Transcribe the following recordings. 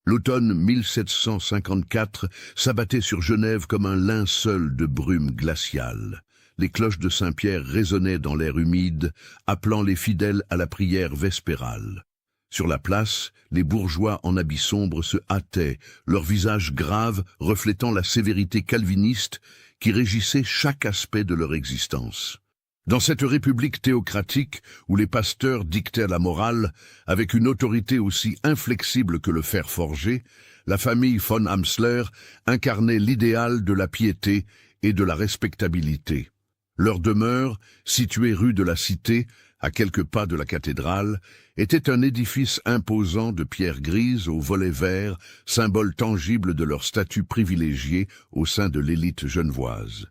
L'automne 1754 s'abattait sur Genève comme un linceul de brume glaciale. Les cloches de Saint-Pierre résonnaient dans l'air humide, appelant les fidèles à la prière vespérale. Sur la place, les bourgeois en habits sombres se hâtaient, leurs visages graves reflétant la sévérité calviniste qui régissait chaque aspect de leur existence. Dans cette république théocratique où les pasteurs dictaient la morale, avec une autorité aussi inflexible que le fer forgé, la famille von Amsler incarnait l'idéal de la piété et de la respectabilité. Leur demeure, située rue de la Cité, à quelques pas de la cathédrale, était un édifice imposant de pierre grise aux volets verts, symbole tangible de leur statut privilégié au sein de l'élite genevoise.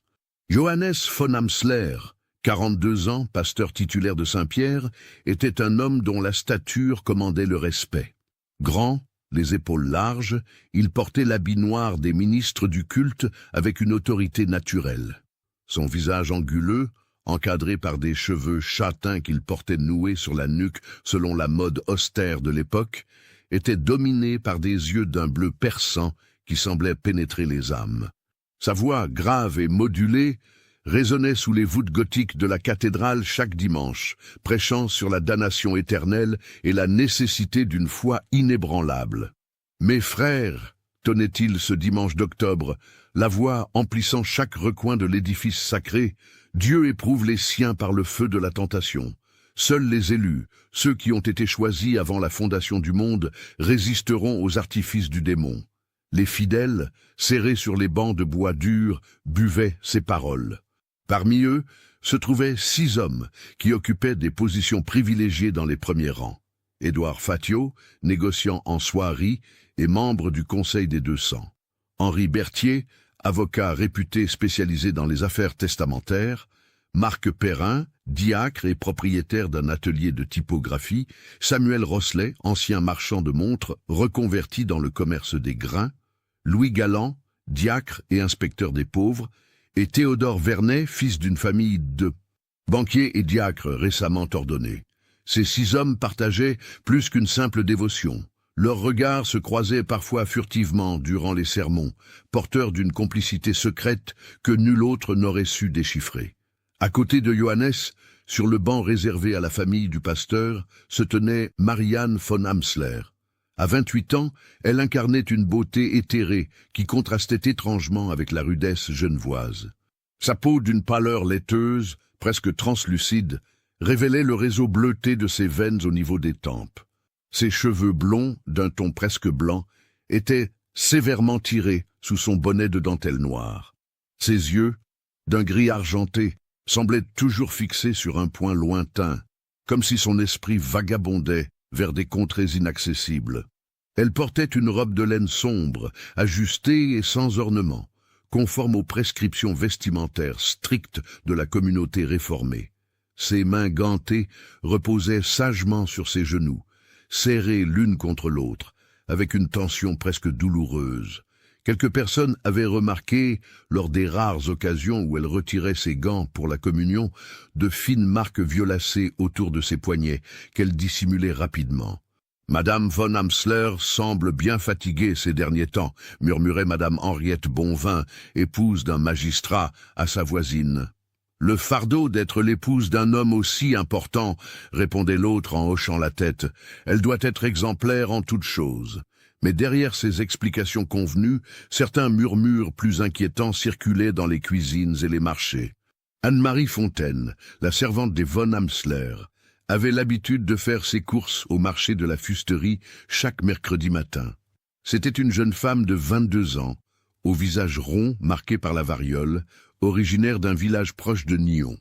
Johannes von Amsler, 42 ans, pasteur titulaire de Saint-Pierre, était un homme dont la stature commandait le respect. Grand, les épaules larges, il portait l'habit noir des ministres du culte avec une autorité naturelle. Son visage anguleux, encadré par des cheveux châtains qu'il portait noués sur la nuque selon la mode austère de l'époque, était dominé par des yeux d'un bleu perçant qui semblaient pénétrer les âmes. Sa voix grave et modulée résonnait sous les voûtes gothiques de la cathédrale chaque dimanche, prêchant sur la damnation éternelle et la nécessité d'une foi inébranlable. « Mes frères !» tonnait-il ce dimanche d'octobre, la voix emplissant chaque recoin de l'édifice sacré, « Dieu éprouve les siens par le feu de la tentation. Seuls les élus, ceux qui ont été choisis avant la fondation du monde, résisteront aux artifices du démon. » Les fidèles, serrés sur les bancs de bois dur, buvaient ces paroles. Parmi eux se trouvaient 6 hommes qui occupaient des positions privilégiées dans les premiers rangs. Édouard Fatio, négociant en soierie et membre du Conseil des 200. Henri Berthier, avocat réputé spécialisé dans les affaires testamentaires. Marc Perrin, diacre et propriétaire d'un atelier de typographie. Samuel Rosselet, ancien marchand de montres, reconverti dans le commerce des grains. Louis Galland, diacre et inspecteur des pauvres, et Théodore Vernet, fils d'une famille de banquiers et diacres récemment ordonnés. Ces 6 hommes partageaient plus qu'une simple dévotion. Leurs regards se croisaient parfois furtivement durant les sermons, porteurs d'une complicité secrète que nul autre n'aurait su déchiffrer. À côté de Johannes, sur le banc réservé à la famille du pasteur, se tenait Marianne von Amsler. À 28 ans, elle incarnait une beauté éthérée qui contrastait étrangement avec la rudesse genevoise. Sa peau d'une pâleur laiteuse, presque translucide, révélait le réseau bleuté de ses veines au niveau des tempes. Ses cheveux blonds, d'un ton presque blanc, étaient sévèrement tirés sous son bonnet de dentelle noire. Ses yeux, d'un gris argenté, semblaient toujours fixés sur un point lointain, comme si son esprit vagabondait vers des contrées inaccessibles. Elle portait une robe de laine sombre, ajustée et sans ornement, conforme aux prescriptions vestimentaires strictes de la communauté réformée. Ses mains gantées reposaient sagement sur ses genoux, serrées l'une contre l'autre, avec une tension presque douloureuse. Quelques personnes avaient remarqué, lors des rares occasions où elle retirait ses gants pour la communion, de fines marques violacées autour de ses poignets, qu'elle dissimulait rapidement. « Madame von Amsler semble bien fatiguée ces derniers temps », murmurait Madame Henriette Bonvin, épouse d'un magistrat, à sa voisine. « Le fardeau d'être l'épouse d'un homme aussi important », répondait l'autre en hochant la tête. « Elle doit être exemplaire en toutes choses. » Mais derrière ces explications convenues, certains murmures plus inquiétants circulaient dans les cuisines et les marchés. Anne-Marie Fontaine, la servante des von Amsler, avait l'habitude de faire ses courses au marché de la fusterie chaque mercredi matin. C'était une jeune femme de 22 ans, au visage rond marqué par la variole, originaire d'un village proche de Nyon.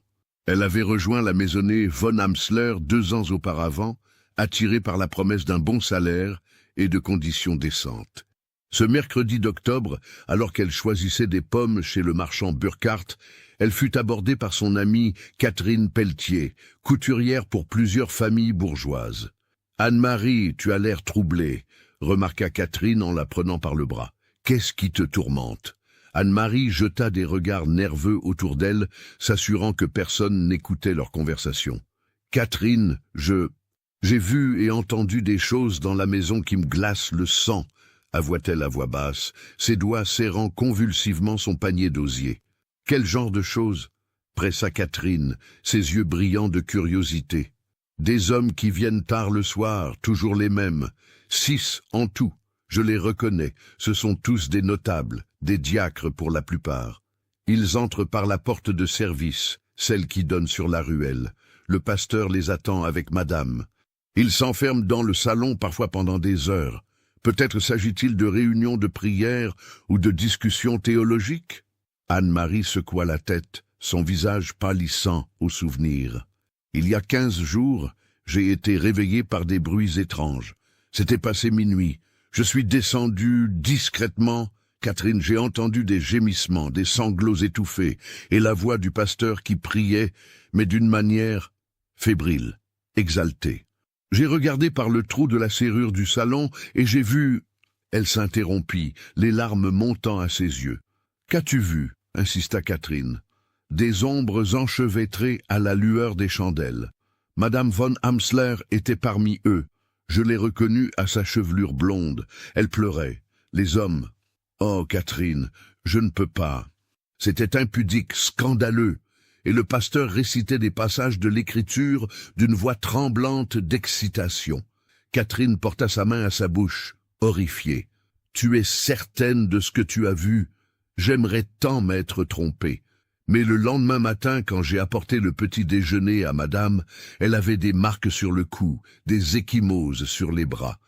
Elle avait rejoint la maisonnée von Amsler 2 ans auparavant, attirée par la promesse d'un bon salaire et de conditions décentes. Ce mercredi d'octobre, alors qu'elle choisissait des pommes chez le marchand Burkhardt, elle fut abordée par son amie Catherine Pelletier, couturière pour plusieurs familles bourgeoises. « Anne-Marie, tu as l'air troublée », remarqua Catherine en la prenant par le bras. « Qu'est-ce qui te tourmente ?» Anne-Marie jeta des regards nerveux autour d'elle, s'assurant que personne n'écoutait leur conversation. « Catherine, j'ai vu et entendu des choses dans la maison qui me glacent le sang, » avoua-t-elle à voix basse, ses doigts serrant convulsivement son panier d'osier. Quel genre de choses? Pressa Catherine, ses yeux brillants de curiosité. Des hommes qui viennent tard le soir, toujours les mêmes. 6 en tout, je les reconnais, ce sont tous des notables, des diacres pour la plupart. Ils entrent par la porte de service, celle qui donne sur la ruelle. Le pasteur les attend avec madame. Ils s'enferment dans le salon parfois pendant des heures. Peut-être s'agit-il de réunions de prière ou de discussions théologiques? Anne-Marie secoua la tête, son visage pâlissant au souvenir. Il y a 15 jours, j'ai été réveillé par des bruits étranges. C'était passé minuit. Je suis descendu discrètement. Catherine, j'ai entendu des gémissements, des sanglots étouffés, et la voix du pasteur qui priait, mais d'une manière fébrile, exaltée. J'ai regardé par le trou de la serrure du salon, et j'ai vu... Elle s'interrompit, les larmes montant à ses yeux. « Qu'as-tu vu ?» insista Catherine. Des ombres enchevêtrées à la lueur des chandelles. Madame von Amsler était parmi eux. Je l'ai reconnue à sa chevelure blonde. Elle pleurait. Les hommes... Oh, Catherine, je ne peux pas. C'était impudique, scandaleux. Et le pasteur récitait des passages de l'Écriture d'une voix tremblante d'excitation. Catherine porta sa main à sa bouche, horrifiée. « Tu es certaine de ce que tu as vu? J'aimerais tant m'être trompée. » Mais le lendemain matin, quand j'ai apporté le petit déjeuner à madame, elle avait des marques sur le cou, des ecchymoses sur les bras.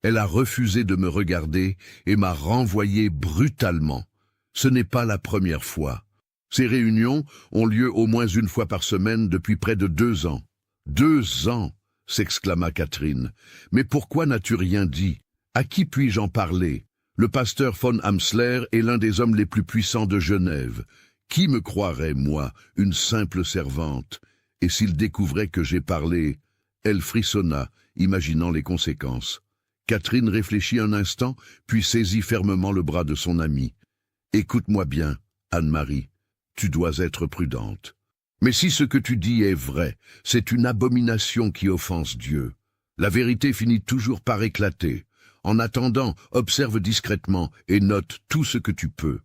Elle a refusé de me regarder et m'a renvoyé brutalement. Ce n'est pas la première fois. Ces réunions ont lieu au moins une fois par semaine depuis près de 2 ans. 2 ans, s'exclama Catherine. Mais pourquoi n'as-tu rien dit? À qui puis-je en parler? Le pasteur von Amsler est l'un des hommes les plus puissants de Genève. Qui me croirait, moi, une simple servante? Et s'il découvrait que j'ai parlé? Elle frissonna, imaginant les conséquences. Catherine réfléchit un instant, puis saisit fermement le bras de son amie. « Écoute-moi bien, Anne-Marie, tu dois être prudente. Mais si ce que tu dis est vrai, c'est une abomination qui offense Dieu. La vérité finit toujours par éclater. En attendant, observe discrètement et note tout ce que tu peux. »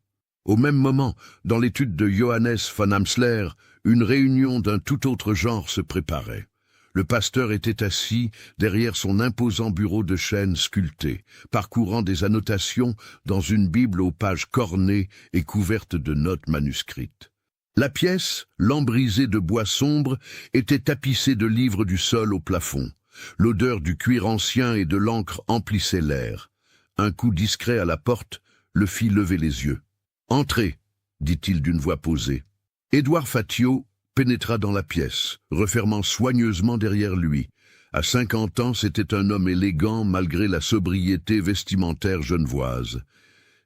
Au même moment, dans l'étude de Johannes von Amsler, une réunion d'un tout autre genre se préparait. Le pasteur était assis derrière son imposant bureau de chêne sculpté, parcourant des annotations dans une Bible aux pages cornées et couvertes de notes manuscrites. La pièce, lambrisée de bois sombre, était tapissée de livres du sol au plafond. L'odeur du cuir ancien et de l'encre emplissait l'air. Un coup discret à la porte le fit lever les yeux. « Entrez », dit-il d'une voix posée. Édouard Fatio pénétra dans la pièce, refermant soigneusement derrière lui. À 50 ans, c'était un homme élégant malgré la sobriété vestimentaire genevoise.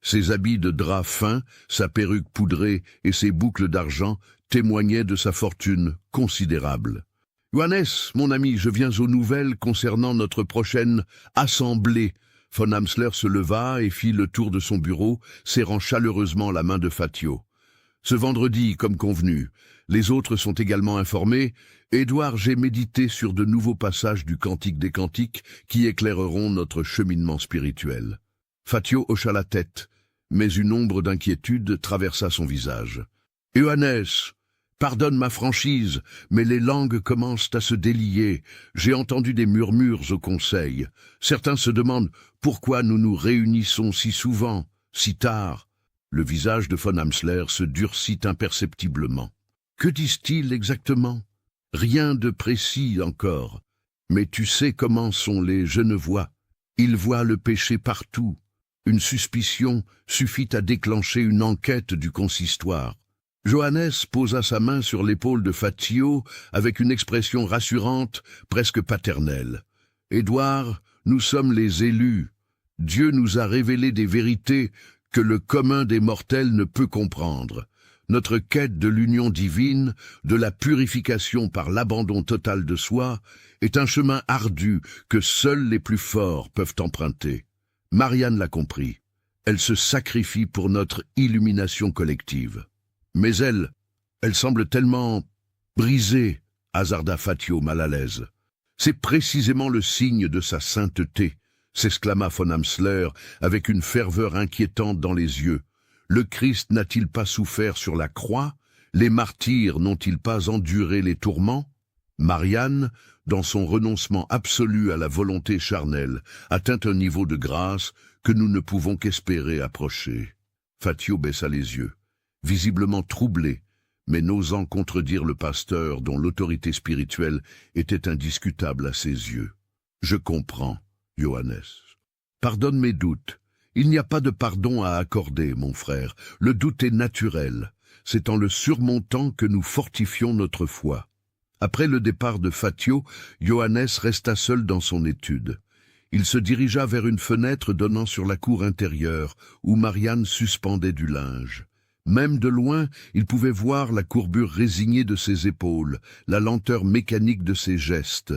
Ses habits de drap fin, sa perruque poudrée et ses boucles d'argent témoignaient de sa fortune considérable. « Johannes, mon ami, je viens aux nouvelles concernant notre prochaine assemblée. » Von Amsler se leva et fit le tour de son bureau, serrant chaleureusement la main de Fatio. « Ce vendredi, comme convenu. Les autres sont également informés. Édouard, j'ai médité sur de nouveaux passages du Cantique des Cantiques qui éclaireront notre cheminement spirituel. » Fatio hocha la tête, mais une ombre d'inquiétude traversa son visage. « Johannes, pardonne ma franchise, mais les langues commencent à se délier. J'ai entendu des murmures au conseil. Certains se demandent pourquoi nous nous réunissons si souvent, si tard. » Le visage de von Amsler se durcit imperceptiblement. « Que disent-ils exactement? Rien de précis encore. Mais tu sais comment sont les Genevois. Ils voient le péché partout. Une suspicion suffit à déclencher une enquête du consistoire. » Johannes posa sa main sur l'épaule de Fatio avec une expression rassurante, presque paternelle. « Édouard, nous sommes les élus. Dieu nous a révélé des vérités que le commun des mortels ne peut comprendre. Notre quête de l'union divine, de la purification par l'abandon total de soi, est un chemin ardu que seuls les plus forts peuvent emprunter. Marianne l'a compris. Elle se sacrifie pour notre illumination collective. Mais elle semble tellement brisée, hasarda Fatio mal à l'aise. C'est précisément le signe de sa sainteté. s'exclama von Amsler avec une ferveur inquiétante dans les yeux. Le Christ n'a-t-il pas souffert sur la croix? Les martyrs n'ont-ils pas enduré les tourments? Marianne, dans son renoncement absolu à la volonté charnelle, atteint un niveau de grâce que nous ne pouvons qu'espérer approcher. Fatio baissa les yeux, visiblement troublé, mais n'osant contredire le pasteur dont l'autorité spirituelle était indiscutable à ses yeux. « Je comprends, Johannes. Pardonne mes doutes. Il n'y a pas de pardon à accorder, mon frère. Le doute est naturel. C'est en le surmontant que nous fortifions notre foi. » Après le départ de Fatio, Johannes resta seul dans son étude. Il se dirigea vers une fenêtre donnant sur la cour intérieure, où Marianne suspendait du linge. Même de loin, il pouvait voir la courbure résignée de ses épaules, la lenteur mécanique de ses gestes.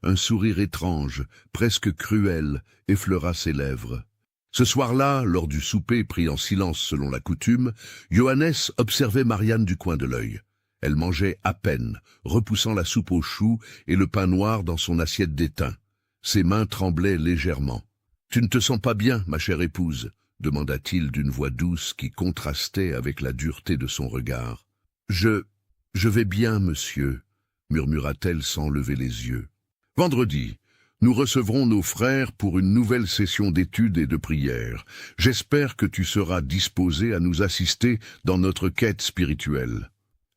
Un sourire étrange, presque cruel, effleura ses lèvres. Ce soir-là, lors du souper pris en silence selon la coutume, Johannes observait Marianne du coin de l'œil. Elle mangeait à peine, repoussant la soupe aux choux et le pain noir dans son assiette d'étain. Ses mains tremblaient légèrement. « Tu ne te sens pas bien, ma chère épouse ?» demanda-t-il d'une voix douce qui contrastait avec la dureté de son regard. « Je vais bien, monsieur » murmura-t-elle sans lever les yeux. « Vendredi, nous recevrons nos frères pour une nouvelle session d'études et de prières. J'espère que tu seras disposé à nous assister dans notre quête spirituelle. »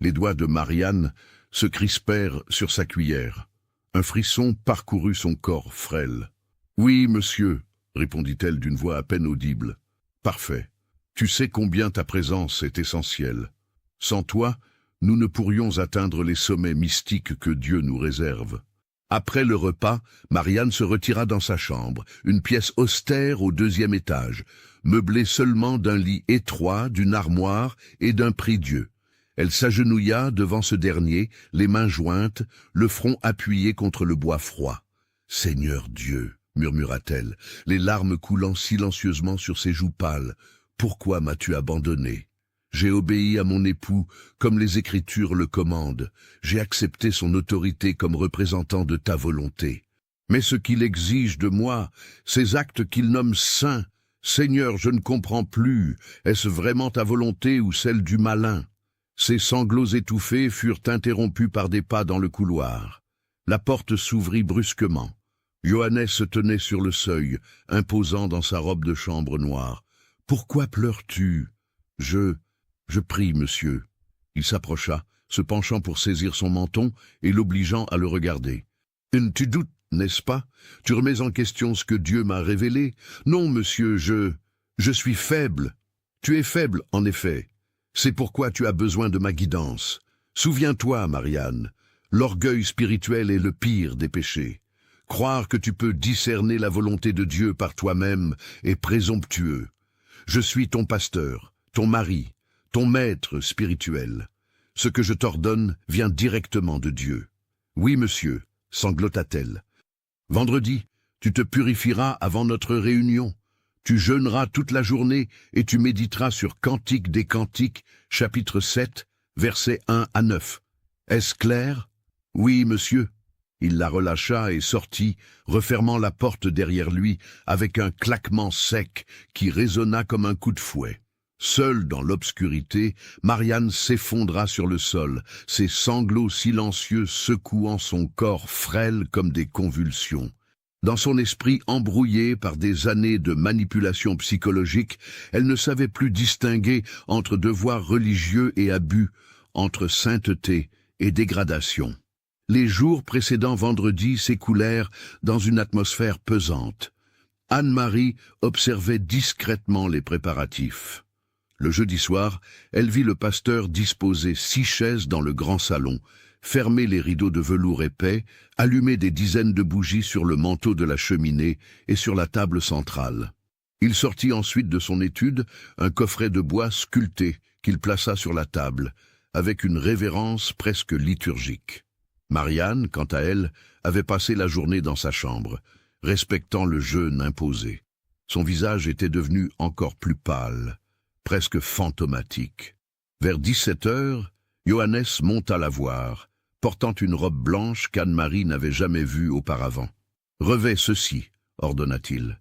Les doigts de Marianne se crispèrent sur sa cuillère. Un frisson parcourut son corps frêle. « Oui, monsieur, » répondit-elle d'une voix à peine audible. « Parfait. Tu sais combien ta présence est essentielle. Sans toi, nous ne pourrions atteindre les sommets mystiques que Dieu nous réserve. » Après le repas, Marianne se retira dans sa chambre, une pièce austère au 2e étage, meublée seulement d'un lit étroit, d'une armoire et d'un prie-dieu. Elle s'agenouilla devant ce dernier, les mains jointes, le front appuyé contre le bois froid. « Seigneur Dieu !» murmura-t-elle, les larmes coulant silencieusement sur ses joues pâles. « Pourquoi m'as-tu abandonné? J'ai obéi à mon époux, comme les Écritures le commandent. J'ai accepté son autorité comme représentant de ta volonté. Mais ce qu'il exige de moi, ces actes qu'il nomme saints, Seigneur, je ne comprends plus. Est-ce vraiment ta volonté ou celle du malin ?» Ses sanglots étouffés furent interrompus par des pas dans le couloir. La porte s'ouvrit brusquement. Johannes se tenait sur le seuil, imposant dans sa robe de chambre noire. « Pourquoi pleures-tu ?»« Je prie, monsieur. » Il s'approcha, se penchant pour saisir son menton et l'obligeant à le regarder. « Tu doutes, n'est-ce pas? Tu remets en question ce que Dieu m'a révélé? Non, monsieur, je suis faible. Tu es faible, en effet. C'est pourquoi tu as besoin de ma guidance. Souviens-toi, Marianne, l'orgueil spirituel est le pire des péchés. Croire que tu peux discerner la volonté de Dieu par toi-même est présomptueux. Je suis ton pasteur, ton mari, ton maître spirituel. Ce que je t'ordonne vient directement de Dieu. Oui, monsieur, sanglota-t-elle. Vendredi, tu te purifieras avant notre réunion. Tu jeûneras toute la journée et tu méditeras sur Cantique des Cantiques, chapitre 7, versets 1 à 9. Est-ce clair? Oui, monsieur. Il la relâcha et sortit, refermant la porte derrière lui avec un claquement sec qui résonna comme un coup de fouet. Seule dans l'obscurité, Marianne s'effondra sur le sol, ses sanglots silencieux secouant son corps frêle comme des convulsions. Dans son esprit embrouillé par des années de manipulation psychologique, elle ne savait plus distinguer entre devoir religieux et abus, entre sainteté et dégradation. Les jours précédant vendredi s'écoulèrent dans une atmosphère pesante. Anne-Marie observait discrètement les préparatifs. Le jeudi soir, elle vit le pasteur disposer 6 chaises dans le grand salon, fermer les rideaux de velours épais, allumer des dizaines de bougies sur le manteau de la cheminée et sur la table centrale. Il sortit ensuite de son étude un coffret de bois sculpté qu'il plaça sur la table, avec une révérence presque liturgique. Marianne, quant à elle, avait passé la journée dans sa chambre, respectant le jeûne imposé. Son visage était devenu encore plus pâle, presque fantomatique. Vers 17 heures, Johannes monta la voir, portant une robe blanche qu'Anne-Marie n'avait jamais vue auparavant. « Revêt ceci, ordonna-t-il.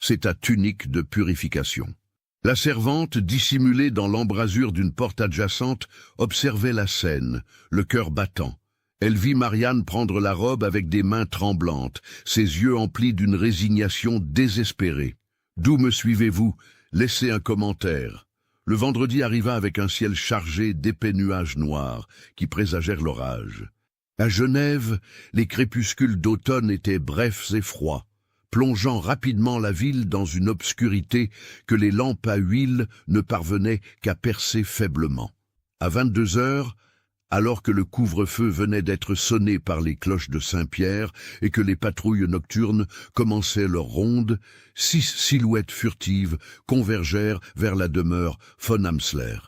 c'est ta tunique de purification. La servante, dissimulée dans l'embrasure d'une porte adjacente, observait la scène, le cœur battant. Elle vit Marianne prendre la robe avec des mains tremblantes, ses yeux emplis d'une résignation désespérée. « D'où me suivez-vous? Laissez un commentaire. » Le vendredi arriva avec un ciel chargé d'épais nuages noirs qui présagèrent l'orage. À Genève, les crépuscules d'automne étaient brefs et froids, plongeant rapidement la ville dans une obscurité que les lampes à huile ne parvenaient qu'à percer faiblement. À 22 heures, alors que le couvre-feu venait d'être sonné par les cloches de Saint-Pierre et que les patrouilles nocturnes commençaient leur ronde, 6 silhouettes furtives convergèrent vers la demeure von Amsler.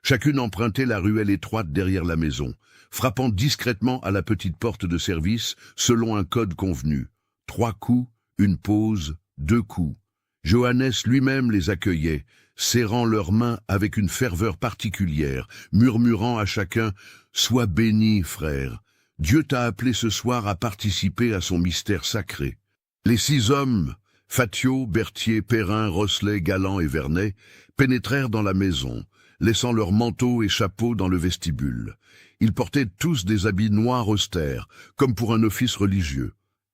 Chacune empruntait la ruelle étroite derrière la maison, frappant discrètement à la petite porte de service selon un code convenu. 3 coups, une pause, 2 coups. Johannes lui-même les accueillait, serrant leurs mains avec une ferveur particulière, murmurant à chacun « Sois béni, frère, Dieu t'a appelé ce soir à participer à son mystère sacré. » Les 6 hommes, Fatio, Berthier, Perrin, Rosselet, Galland et Vernet, pénétrèrent dans la maison, laissant leurs manteaux et chapeaux dans le vestibule. Ils portaient tous des habits noirs austères, comme pour un office religieux.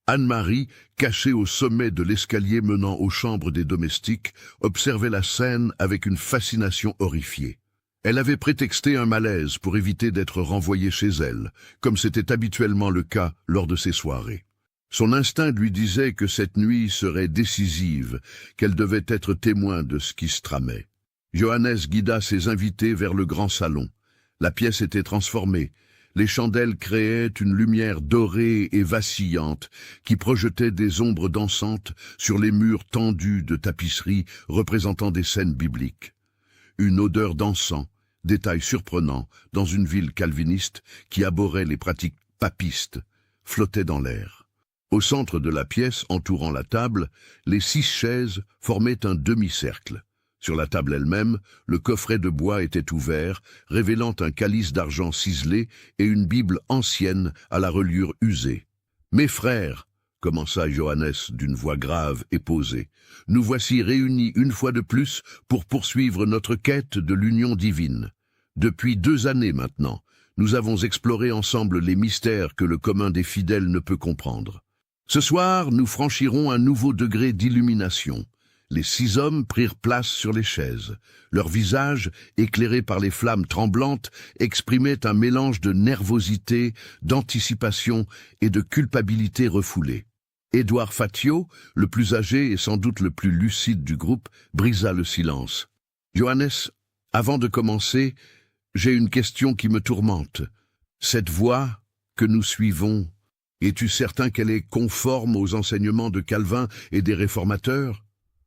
Anne-Marie, cachée au sommet de l'escalier menant aux chambres des domestiques, observait la scène avec une fascination horrifiée. Elle avait prétexté un malaise pour éviter d'être renvoyée chez elle, comme c'était habituellement le cas lors de ces soirées. Son instinct lui disait que cette nuit serait décisive, qu'elle devait être témoin de ce qui se tramait. Johannes guida ses invités vers le grand salon. La pièce était transformée. Les chandelles créaient une lumière dorée et vacillante qui projetait des ombres dansantes sur les murs tendus de tapisseries représentant des scènes bibliques. Une odeur d'encens, détail surprenant dans une ville calviniste qui abhorrait les pratiques papistes, flottait dans l'air. Au centre de la pièce, entourant la table, les 6 chaises formaient un demi-cercle. Sur la table elle-même, le coffret de bois était ouvert, révélant un calice d'argent ciselé et une Bible ancienne à la reliure usée. « Mes frères, » commença Johannes d'une voix grave et posée, « nous voici réunis une fois de plus pour poursuivre notre quête de l'union divine. Depuis 2 années maintenant, nous avons exploré ensemble les mystères que le commun des fidèles ne peut comprendre. Ce soir, nous franchirons un nouveau degré d'illumination. » Les 6 hommes prirent place sur les chaises. Leurs visages, éclairés par les flammes tremblantes, exprimaient un mélange de nervosité, d'anticipation et de culpabilité refoulée. Édouard Fatio, le plus âgé et sans doute le plus lucide du groupe, brisa le silence. « Johannes, avant de commencer, j'ai une question qui me tourmente. Cette voie que nous suivons, es-tu certain qu'elle est conforme aux enseignements de Calvin et des réformateurs ?»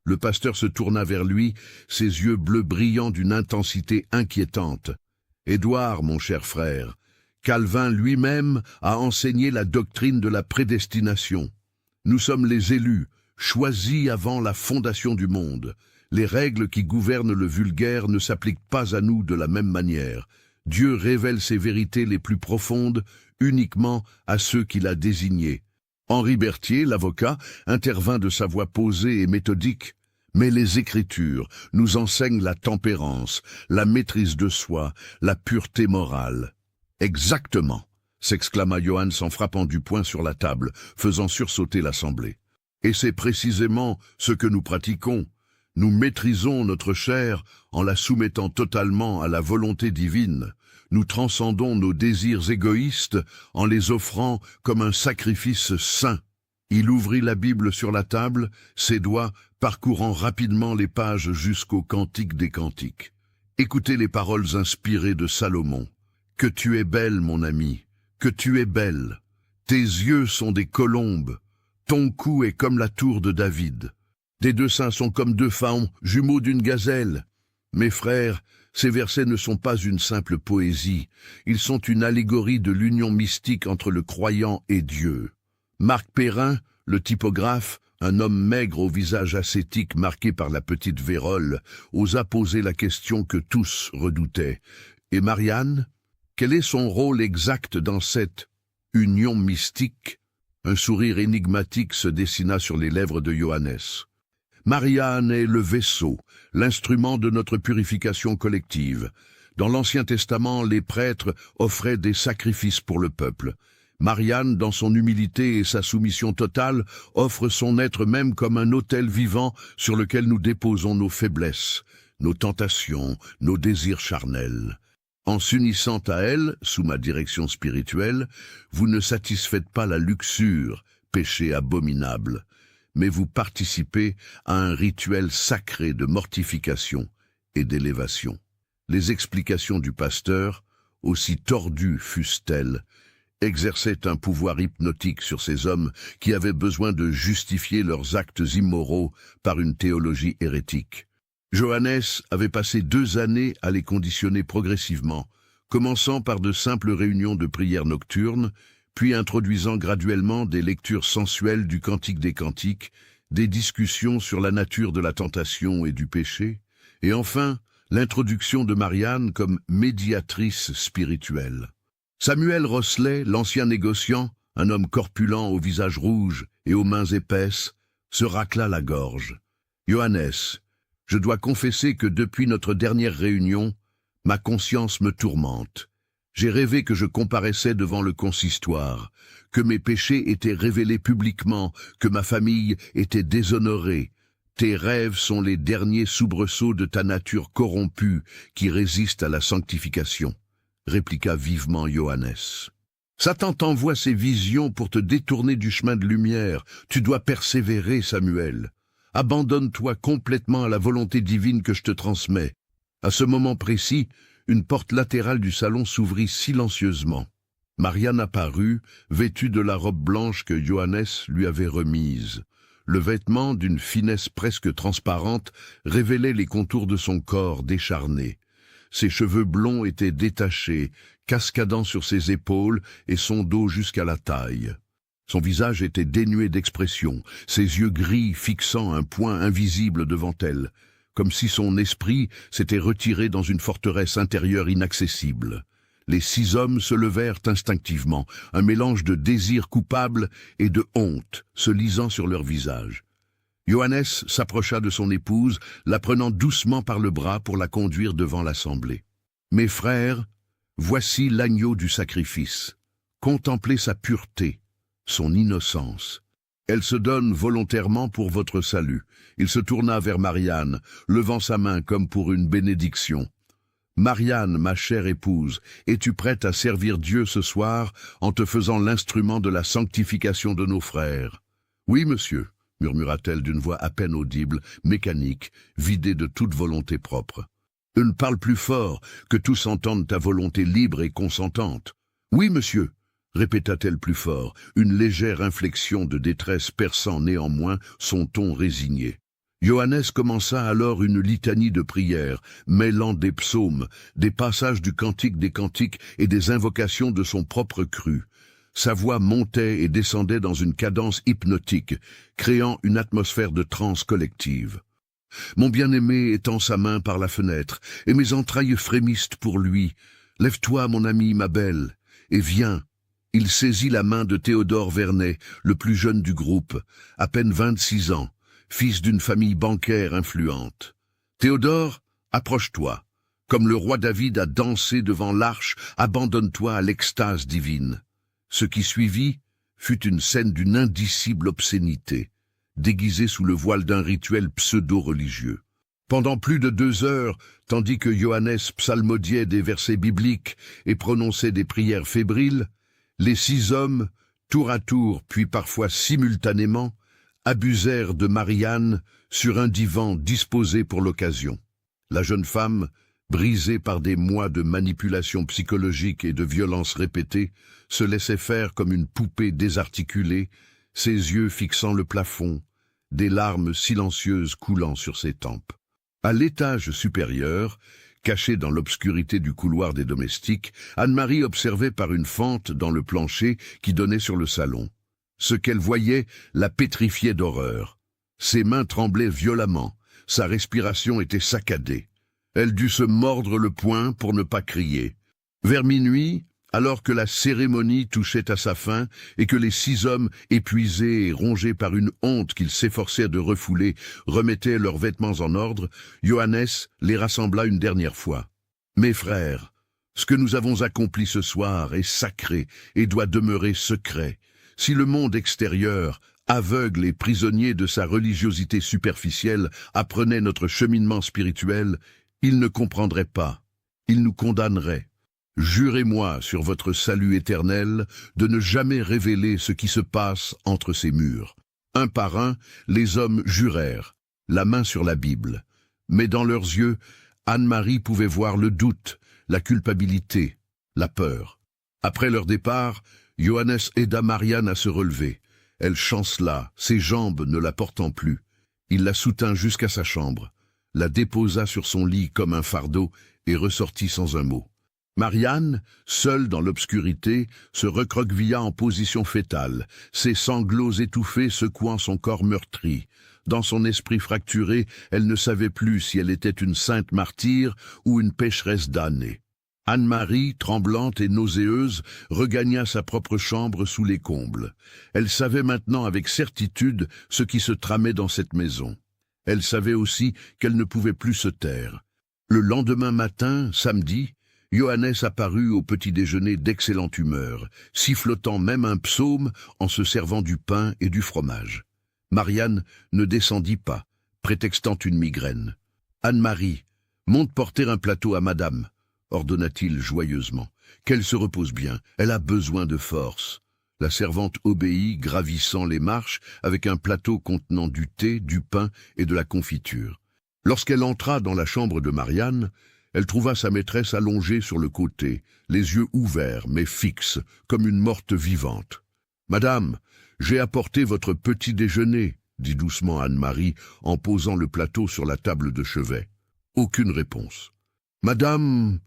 Le pasteur se tourna vers lui, ses yeux bleus brillant d'une intensité inquiétante. « Édouard, mon cher frère, Calvin lui-même a enseigné la doctrine de la prédestination. Nous sommes les élus, choisis avant la fondation du monde. Les règles qui gouvernent le vulgaire ne s'appliquent pas à nous de la même manière. Dieu révèle ses vérités les plus profondes uniquement à ceux qu'il a désignés. » Henri Berthier, l'avocat, intervint de sa voix posée et méthodique. « Mais les Écritures nous enseignent la tempérance, la maîtrise de soi, la pureté morale. »« Exactement !» s'exclama Johannes en frappant du poing sur la table, faisant sursauter l'assemblée. « Et c'est précisément ce que nous pratiquons. Nous maîtrisons notre chair en la soumettant totalement à la volonté divine. Nous transcendons nos désirs égoïstes en les offrant comme un sacrifice saint. » Il ouvrit la Bible sur la table, ses doigts parcourant rapidement les pages jusqu'au Cantique des Cantiques. Écoutez les paroles inspirées de Salomon. « Que tu es belle, mon ami, que tu es belle. Tes yeux sont des colombes, ton cou est comme la tour de David. Tes 2 seins sont comme 2 faons, jumeaux d'une gazelle. Mes frères, ces versets ne sont pas une simple poésie, ils sont une allégorie de l'union mystique entre le croyant et Dieu. » Marc Perrin, le typographe, un homme maigre au visage ascétique marqué par la petite vérole, osa poser la question que tous redoutaient. « Et Marianne, quel est son rôle exact dans cette union mystique ?» Un sourire énigmatique se dessina sur les lèvres de Johannes. Marianne est le vaisseau, l'instrument de notre purification collective. Dans l'Ancien Testament, les prêtres offraient des sacrifices pour le peuple. Marianne, dans son humilité et sa soumission totale, offre son être même comme un autel vivant sur lequel nous déposons nos faiblesses, nos tentations, nos désirs charnels. En s'unissant à elle, sous ma direction spirituelle, vous ne satisfaites pas la luxure, péché abominable, mais vous participez à un rituel sacré de mortification et d'élévation. Les explications du pasteur, aussi tordues fussent-elles, exerçaient un pouvoir hypnotique sur ces hommes qui avaient besoin de justifier leurs actes immoraux par une théologie hérétique. Johannes avait passé 2 années à les conditionner progressivement, commençant par de simples réunions de prière nocturnes, puis introduisant graduellement des lectures sensuelles du Cantique des Cantiques, des discussions sur la nature de la tentation et du péché, et enfin l'introduction de Marianne comme médiatrice spirituelle. Samuel Rossley, l'ancien négociant, un homme corpulent au visage rouge et aux mains épaisses, se racla la gorge. « Johannes, je dois confesser que depuis notre dernière réunion, ma conscience me tourmente. J'ai rêvé que je comparaissais devant le consistoire, que mes péchés étaient révélés publiquement, que ma famille était déshonorée. Tes rêves sont les derniers soubresauts de ta nature corrompue qui résiste à la sanctification. » répliqua vivement Johannes. Satan t'envoie ces visions pour te détourner du chemin de lumière. Tu dois persévérer, Samuel. Abandonne-toi complètement à la volonté divine que je te transmets. À ce moment précis, une porte latérale du salon s'ouvrit silencieusement. Marianne apparut, vêtue de la robe blanche que Johannes lui avait remise. Le vêtement, d'une finesse presque transparente, révélait les contours de son corps décharné. Ses cheveux blonds étaient détachés, cascadant sur ses épaules et son dos jusqu'à la taille. Son visage était dénué d'expression, ses yeux gris fixant un point invisible devant elle, comme si son esprit s'était retiré dans une forteresse intérieure inaccessible. Les 6 hommes se levèrent instinctivement, un mélange de désir coupable et de honte se lisant sur leur visage. Johannes s'approcha de son épouse, la prenant doucement par le bras pour la conduire devant l'assemblée. « Mes frères, voici l'agneau du sacrifice. Contemplez sa pureté, son innocence. Elle se donne volontairement pour votre salut. » Il se tourna vers Marianne, levant sa main comme pour une bénédiction. « Marianne, ma chère épouse, es-tu prête à servir Dieu ce soir en te faisant l'instrument de la sanctification de nos frères ?»« Oui, monsieur. » murmura-t-elle d'une voix à peine audible, mécanique, vidée de toute volonté propre. « Ne parle plus fort, que tous entendent ta volonté libre et consentante. »« Oui, monsieur » répéta-t-elle plus fort, une légère inflexion de détresse perçant néanmoins son ton résigné. Johannes commença alors une litanie de prières, mêlant des psaumes, des passages du Cantique des Cantiques et des invocations de son propre cru. Sa voix montait et descendait dans une cadence hypnotique, créant une atmosphère de transe collective. Mon bien-aimé étend sa main par la fenêtre, et mes entrailles frémissent pour lui. Lève-toi, mon ami, ma belle, et viens. Il saisit la main de Théodore Vernet, le plus jeune du groupe, à peine 26 ans, fils d'une famille bancaire influente. Théodore, approche-toi. Comme le roi David a dansé devant l'arche, abandonne-toi à l'extase divine. Ce qui suivit fut une scène d'une indicible obscénité, déguisée sous le voile d'un rituel pseudo-religieux. Pendant plus de 2 heures, tandis que Johannes psalmodiait des versets bibliques et prononçait des prières fébriles, les 6 hommes, tour à tour puis parfois simultanément, abusèrent de Marianne sur un divan disposé pour l'occasion. La jeune femme, brisée par des mois de manipulation psychologique et de violences répétées, se laissait faire comme une poupée désarticulée, ses yeux fixant le plafond, des larmes silencieuses coulant sur ses tempes. À l'étage supérieur, cachée dans l'obscurité du couloir des domestiques, Anne-Marie observait par une fente dans le plancher qui donnait sur le salon. Ce qu'elle voyait la pétrifiait d'horreur. Ses mains tremblaient violemment, sa respiration était saccadée. Elle dut se mordre le poing pour ne pas crier. Vers minuit, Alors que la cérémonie touchait à sa fin et que les 6 hommes, épuisés et rongés par une honte qu'ils s'efforçèrent de refouler, remettaient leurs vêtements en ordre, Johannes les rassembla une dernière fois. « Mes frères, ce que nous avons accompli ce soir est sacré et doit demeurer secret. Si le monde extérieur, aveugle et prisonnier de sa religiosité superficielle, apprenait notre cheminement spirituel, il ne comprendrait pas, il nous condamnerait. Jurez-moi sur votre salut éternel de ne jamais révéler ce qui se passe entre ces murs. » Un par un, les hommes jurèrent, la main sur la Bible. Mais dans leurs yeux, Anne-Marie pouvait voir le doute, la culpabilité, la peur. Après leur départ, Johannes aida Marianne à se relever. Elle chancela, ses jambes ne la portant plus. Il la soutint jusqu'à sa chambre, la déposa sur son lit comme un fardeau et ressortit sans un mot. Marianne, seule dans l'obscurité, se recroquevilla en position fétale, ses sanglots étouffés secouant son corps meurtri. Dans son esprit fracturé, elle ne savait plus si elle était une sainte martyre ou une pécheresse damnée. Anne-Marie, tremblante et nauséeuse, regagna sa propre chambre sous les combles. Elle savait maintenant avec certitude ce qui se tramait dans cette maison. Elle savait aussi qu'elle ne pouvait plus se taire. Le lendemain matin, samedi, Johannes apparut au petit-déjeuner d'excellente humeur, sifflotant même un psaume en se servant du pain et du fromage. Marianne ne descendit pas, prétextant une migraine. « Anne-Marie, monte porter un plateau à madame », ordonna-t-il joyeusement. « Qu'elle se repose bien, elle a besoin de force. » La servante obéit, gravissant les marches, avec un plateau contenant du thé, du pain et de la confiture. Lorsqu'elle entra dans la chambre de Marianne, elle trouva sa maîtresse allongée sur le côté, les yeux ouverts mais fixes, comme une morte vivante. « Madame, j'ai apporté votre petit déjeuner, » dit doucement Anne-Marie en posant le plateau sur la table de chevet. Aucune réponse. « Madame,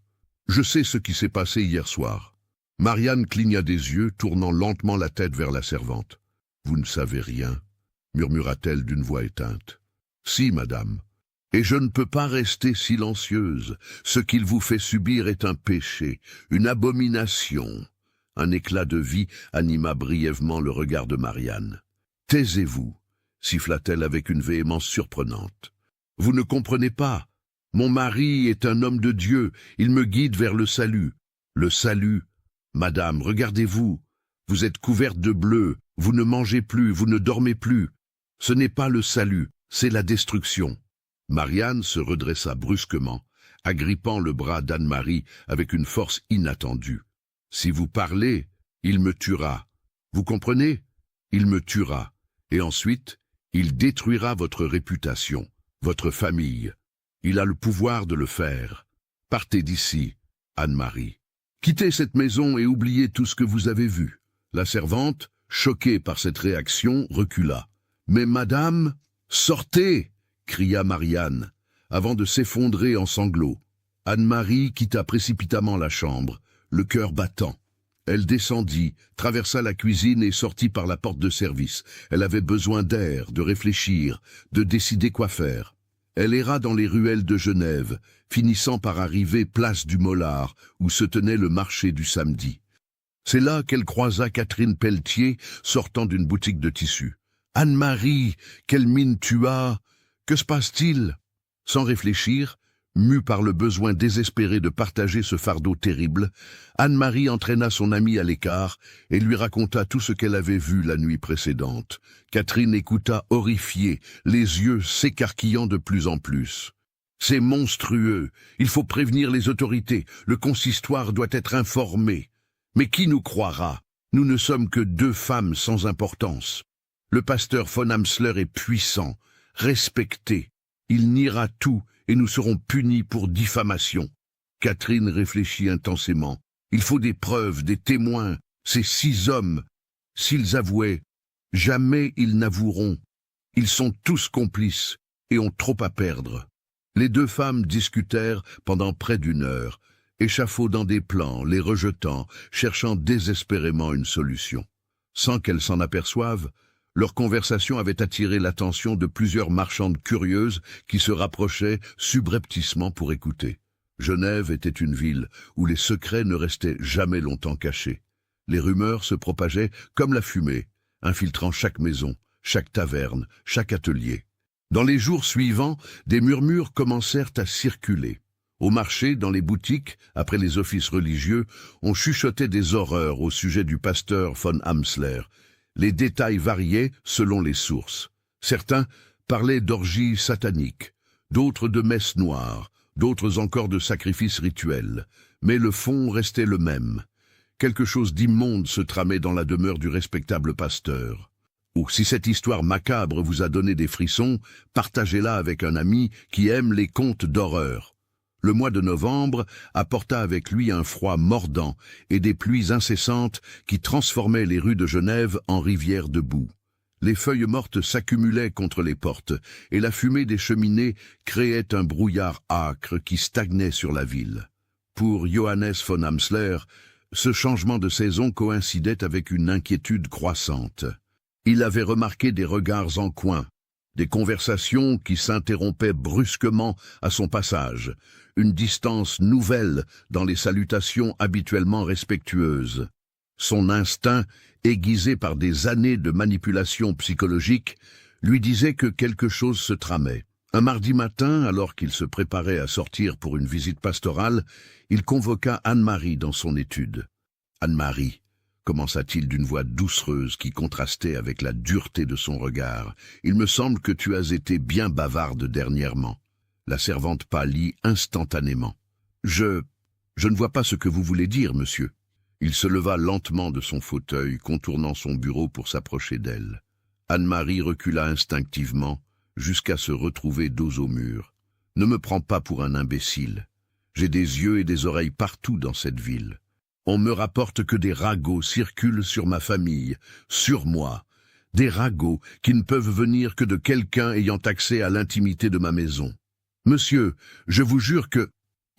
je sais ce qui s'est passé hier soir. » Marianne cligna des yeux, tournant lentement la tête vers la servante. « Vous ne savez rien, » murmura-t-elle d'une voix éteinte. « Si, madame. Et je ne peux pas rester silencieuse. Ce qu'il vous fait subir est un péché, une abomination. » Un éclat de vie anima brièvement le regard de Marianne. « Taisez-vous, » siffla-t-elle avec une véhémence surprenante. « Vous ne comprenez pas. Mon mari est un homme de Dieu, il me guide vers le salut. » « Le salut. Madame, regardez-vous. Vous êtes couverte de bleu, vous ne mangez plus, vous ne dormez plus. Ce n'est pas le salut, c'est la destruction. » Marianne se redressa brusquement, agrippant le bras d'Anne-Marie avec une force inattendue. « Si vous parlez, il me tuera. Vous comprenez? Il me tuera. Et ensuite, il détruira votre réputation, votre famille. Il a le pouvoir de le faire. Partez d'ici, Anne-Marie. Quittez cette maison et oubliez tout ce que vous avez vu. » La servante, choquée par cette réaction, recula. « Mais madame, sortez !» cria Marianne, avant de s'effondrer en sanglots. Anne-Marie quitta précipitamment la chambre, le cœur battant. Elle descendit, traversa la cuisine et sortit par la porte de service. Elle avait besoin d'air, de réfléchir, de décider quoi faire. Elle erra dans les ruelles de Genève, finissant par arriver place du Mollard, où se tenait le marché du samedi. C'est là qu'elle croisa Catherine Pelletier, sortant d'une boutique de tissus. « Anne-Marie, quelle mine tu as! Que se passe-t-il » Sans réfléchir, mue par le besoin désespéré de partager ce fardeau terrible, Anne-Marie entraîna son amie à l'écart et lui raconta tout ce qu'elle avait vu la nuit précédente. Catherine écouta horrifiée, les yeux s'écarquillant de plus en plus. « C'est monstrueux, il faut prévenir les autorités, le consistoire doit être informé. Mais qui nous croira? Nous ne sommes que 2 femmes sans importance. Le pasteur von Amsler est puissant, respecté. Il niera tout et nous serons punis pour diffamation. » Catherine réfléchit intensément. Il faut des preuves, des témoins. Ces 6 hommes, s'ils avouaient, jamais ils n'avoueront. Ils sont tous complices et ont trop à perdre. Les 2 femmes discutèrent pendant près d'1 heure, échafaudant des plans, les rejetant, cherchant désespérément une solution. Sans qu'elles s'en aperçoivent, leur conversation avait attiré l'attention de plusieurs marchandes curieuses qui se rapprochaient subrepticement pour écouter. Genève était une ville où les secrets ne restaient jamais longtemps cachés. Les rumeurs se propageaient comme la fumée, infiltrant chaque maison, chaque taverne, chaque atelier. Dans les jours suivants, des murmures commencèrent à circuler. Au marché, dans les boutiques, après les offices religieux, on chuchotait des horreurs au sujet du pasteur von Amsler. Les détails variaient selon les sources. Certains parlaient d'orgies sataniques, d'autres de messes noires, d'autres encore de sacrifices rituels. Mais le fond restait le même. Quelque chose d'immonde se tramait dans la demeure du respectable pasteur. Ou si cette histoire macabre vous a donné des frissons, partagez-la avec un ami qui aime les contes d'horreur. Le mois de novembre apporta avec lui un froid mordant et des pluies incessantes qui transformaient les rues de Genève en rivières de boue. Les feuilles mortes s'accumulaient contre les portes et la fumée des cheminées créait un brouillard âcre qui stagnait sur la ville. Pour Johannes von Amsler, ce changement de saison coïncidait avec une inquiétude croissante. Il avait remarqué des regards en coin, des conversations qui s'interrompaient brusquement à son passage, une distance nouvelle dans les salutations habituellement respectueuses. Son instinct, aiguisé par des années de manipulation psychologique, lui disait que quelque chose se tramait. Un mardi matin, alors qu'il se préparait à sortir pour une visite pastorale, il convoqua Anne-Marie dans son étude. « Anne-Marie », commença-t-il d'une voix doucereuse qui contrastait avec la dureté de son regard, « il me semble que tu as été bien bavarde dernièrement. » La servante pâlit instantanément. « Je ne vois pas ce que vous voulez dire, monsieur. » Il se leva lentement de son fauteuil, contournant son bureau pour s'approcher d'elle. Anne-Marie recula instinctivement, jusqu'à se retrouver dos au mur. « Ne me prends pas pour un imbécile. J'ai des yeux et des oreilles partout dans cette ville. On me rapporte que des ragots circulent sur ma famille, sur moi. Des ragots qui ne peuvent venir que de quelqu'un ayant accès à l'intimité de ma maison. Monsieur, je vous jure que... »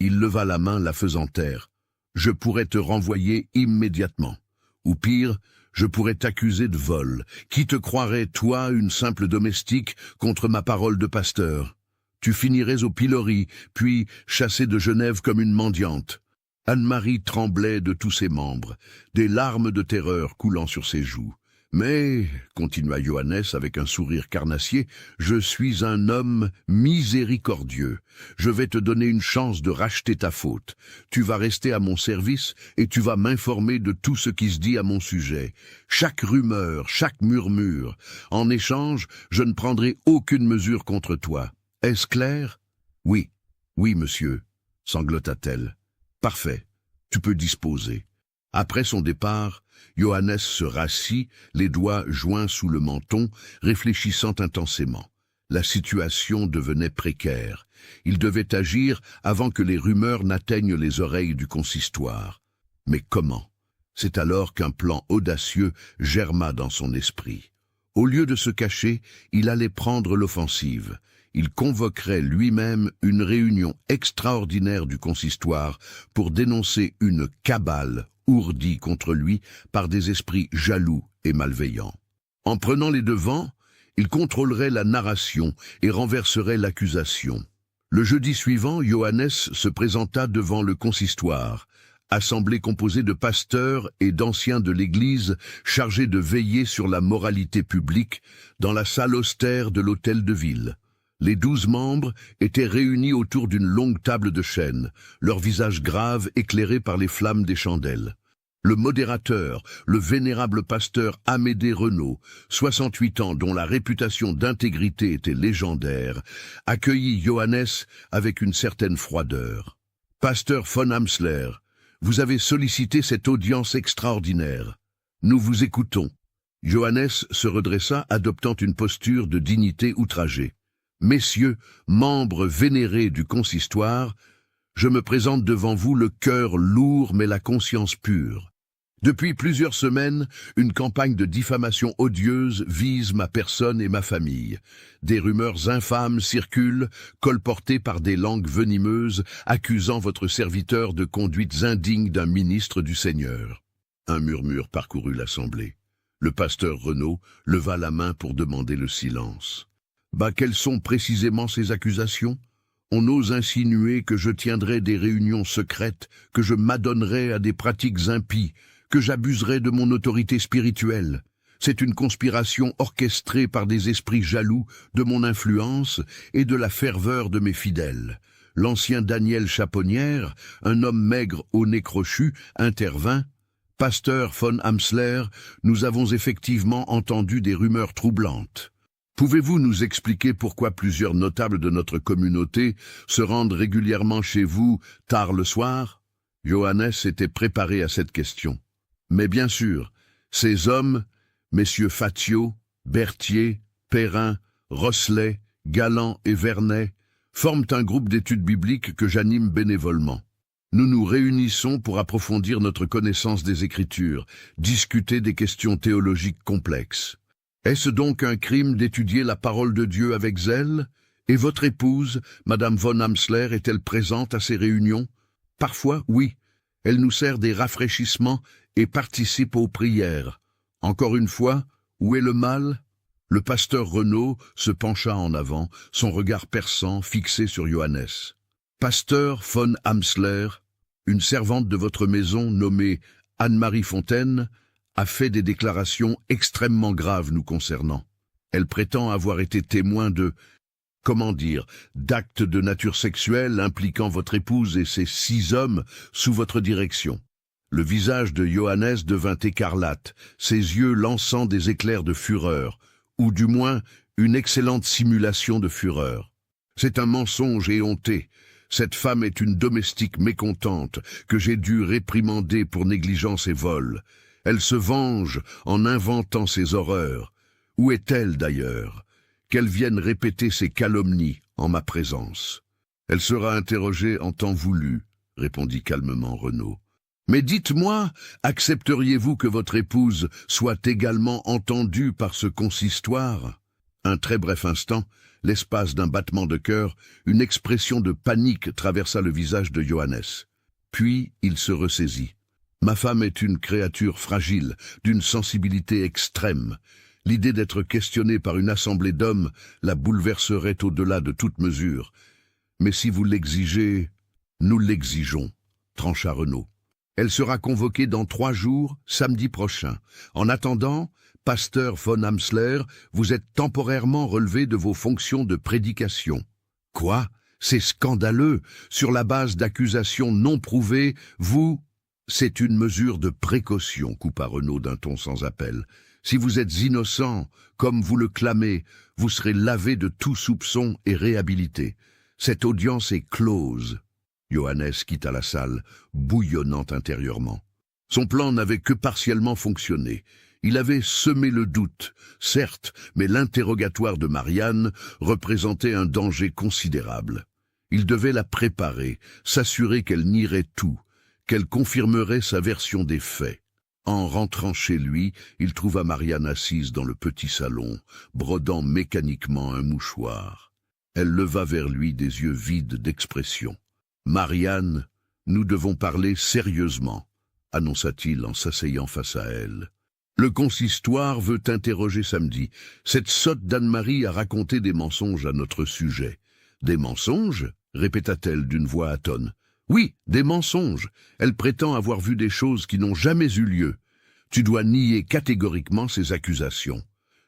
Il leva la main, la faisant taire. « Je pourrais te renvoyer immédiatement. Ou pire, je pourrais t'accuser de vol. Qui te croirait, toi, une simple domestique, contre ma parole de pasteur? Tu finirais au pilori, puis chassée de Genève comme une mendiante. » Anne-Marie tremblait de tous ses membres, des larmes de terreur coulant sur ses joues. « Mais, continua Johannes avec un sourire carnassier, je suis un homme miséricordieux. Je vais te donner une chance de racheter ta faute. Tu vas rester à mon service et tu vas m'informer de tout ce qui se dit à mon sujet. Chaque rumeur, chaque murmure. En échange, je ne prendrai aucune mesure contre toi. Est-ce clair? »« Oui, oui, monsieur, sanglota-t-elle. »« Parfait, tu peux disposer. » Après son départ, Johannes se rassit, les doigts joints sous le menton, réfléchissant intensément. La situation devenait précaire. Il devait agir avant que les rumeurs n'atteignent les oreilles du consistoire. Mais comment? C'est alors qu'un plan audacieux germa dans son esprit. Au lieu de se cacher, il allait prendre l'offensive. Il convoquerait lui-même une réunion extraordinaire du consistoire pour dénoncer une cabale ourdie contre lui par des esprits jaloux et malveillants. En prenant les devants, il contrôlerait la narration et renverserait l'accusation. Le jeudi suivant, Johannes se présenta devant le consistoire, assemblée composée de pasteurs et d'anciens de l'Église chargés de veiller sur la moralité publique dans la salle austère de l'hôtel de ville. Les 12 membres étaient réunis autour d'une longue table de chêne, leurs visages graves éclairés par les flammes des chandelles. Le modérateur, le vénérable pasteur Amédée Renaud, 68 ans dont la réputation d'intégrité était légendaire, accueillit Johannes avec une certaine froideur. « Pasteur von Amsler, vous avez sollicité cette audience extraordinaire. Nous vous écoutons. » Johannes se redressa, adoptant une posture de dignité outragée. « Messieurs, membres vénérés du consistoire, je me présente devant vous le cœur lourd mais la conscience pure. Depuis plusieurs semaines, une campagne de diffamation odieuse vise ma personne et ma famille. Des rumeurs infâmes circulent, colportées par des langues venimeuses, accusant votre serviteur de conduites indignes d'un ministre du Seigneur. » Un murmure parcourut l'assemblée. Le pasteur Renaud leva la main pour demander le silence. « Quelles sont précisément ces accusations ? On ose insinuer que je tiendrai des réunions secrètes, que je m'adonnerai à des pratiques impies, que j'abuserai de mon autorité spirituelle. C'est une conspiration orchestrée par des esprits jaloux de mon influence et de la ferveur de mes fidèles. L'ancien Daniel Chaponnière, un homme maigre au nez crochu, intervint. « Pasteur von Amsler, nous avons effectivement entendu des rumeurs troublantes. Pouvez-vous nous expliquer pourquoi plusieurs notables de notre communauté se rendent régulièrement chez vous tard le soir ?» Johannes était préparé à cette question. Mais bien sûr, ces hommes, messieurs Fatio, Berthier, Perrin, Rosselet, Galland et Vernet, forment un groupe d'études bibliques que j'anime bénévolement. Nous nous réunissons pour approfondir notre connaissance des Écritures, discuter des questions théologiques complexes. Est-ce donc un crime d'étudier la parole de Dieu avec zèle? Et votre épouse, Madame von Amsler, est-elle présente à ces réunions? Parfois, oui. Elle nous sert des rafraîchissements et participe aux prières. Encore une fois, où est le mal? Le pasteur Renaud se pencha en avant, son regard perçant fixé sur Johannes. Pasteur von Amsler, une servante de votre maison nommée Anne-Marie Fontaine a fait des déclarations extrêmement graves nous concernant. Elle prétend avoir été témoin d'actes de nature sexuelle impliquant votre épouse et ses 6 hommes sous votre direction. Le visage de Johannes devint écarlate, ses yeux lançant des éclairs de fureur, ou du moins une excellente simulation de fureur. C'est un mensonge éhonté. Cette femme est une domestique mécontente que j'ai dû réprimander pour négligence et vol. Elle se venge en inventant ses horreurs. Où est-elle d'ailleurs? Qu'elle vienne répéter ses calomnies en ma présence. Elle sera interrogée en temps voulu, répondit calmement Renaud. Mais dites-moi, accepteriez-vous que votre épouse soit également entendue par ce consistoire? Un très bref instant, l'espace d'un battement de cœur, une expression de panique traversa le visage de Johannes. Puis il se ressaisit. Ma femme est une créature fragile, d'une sensibilité extrême. L'idée d'être questionnée par une assemblée d'hommes la bouleverserait au-delà de toute mesure. Mais si vous l'exigez, nous l'exigeons, trancha Renaud. Elle sera convoquée dans 3 jours, samedi prochain. En attendant, pasteur von Amsler, vous êtes temporairement relevé de vos fonctions de prédication. Quoi? C'est scandaleux. Sur la base d'accusations non prouvées, vous... C'est une mesure de précaution, coupa Renaud d'un ton sans appel. Si vous êtes innocent, comme vous le clamez, vous serez lavé de tout soupçon et réhabilité. Cette audience est close. Johannes quitta la salle, bouillonnant intérieurement. Son plan n'avait que partiellement fonctionné. Il avait semé le doute, certes, mais l'interrogatoire de Marianne représentait un danger considérable. Il devait la préparer, s'assurer qu'elle nierait tout, qu'elle confirmerait sa version des faits. En rentrant chez lui, il trouva Marianne assise dans le petit salon, brodant mécaniquement un mouchoir. Elle leva vers lui des yeux vides d'expression. « Marianne, nous devons parler sérieusement », annonça-t-il en s'asseyant face à elle. « Le consistoire veut t'interroger samedi. Cette sotte d'Anne-Marie a raconté des mensonges à notre sujet. »« Des mensonges ?» répéta-t-elle d'une voix atone. « Oui, des mensonges. Elle prétend avoir vu des choses qui n'ont jamais eu lieu. Tu dois nier catégoriquement ces accusations.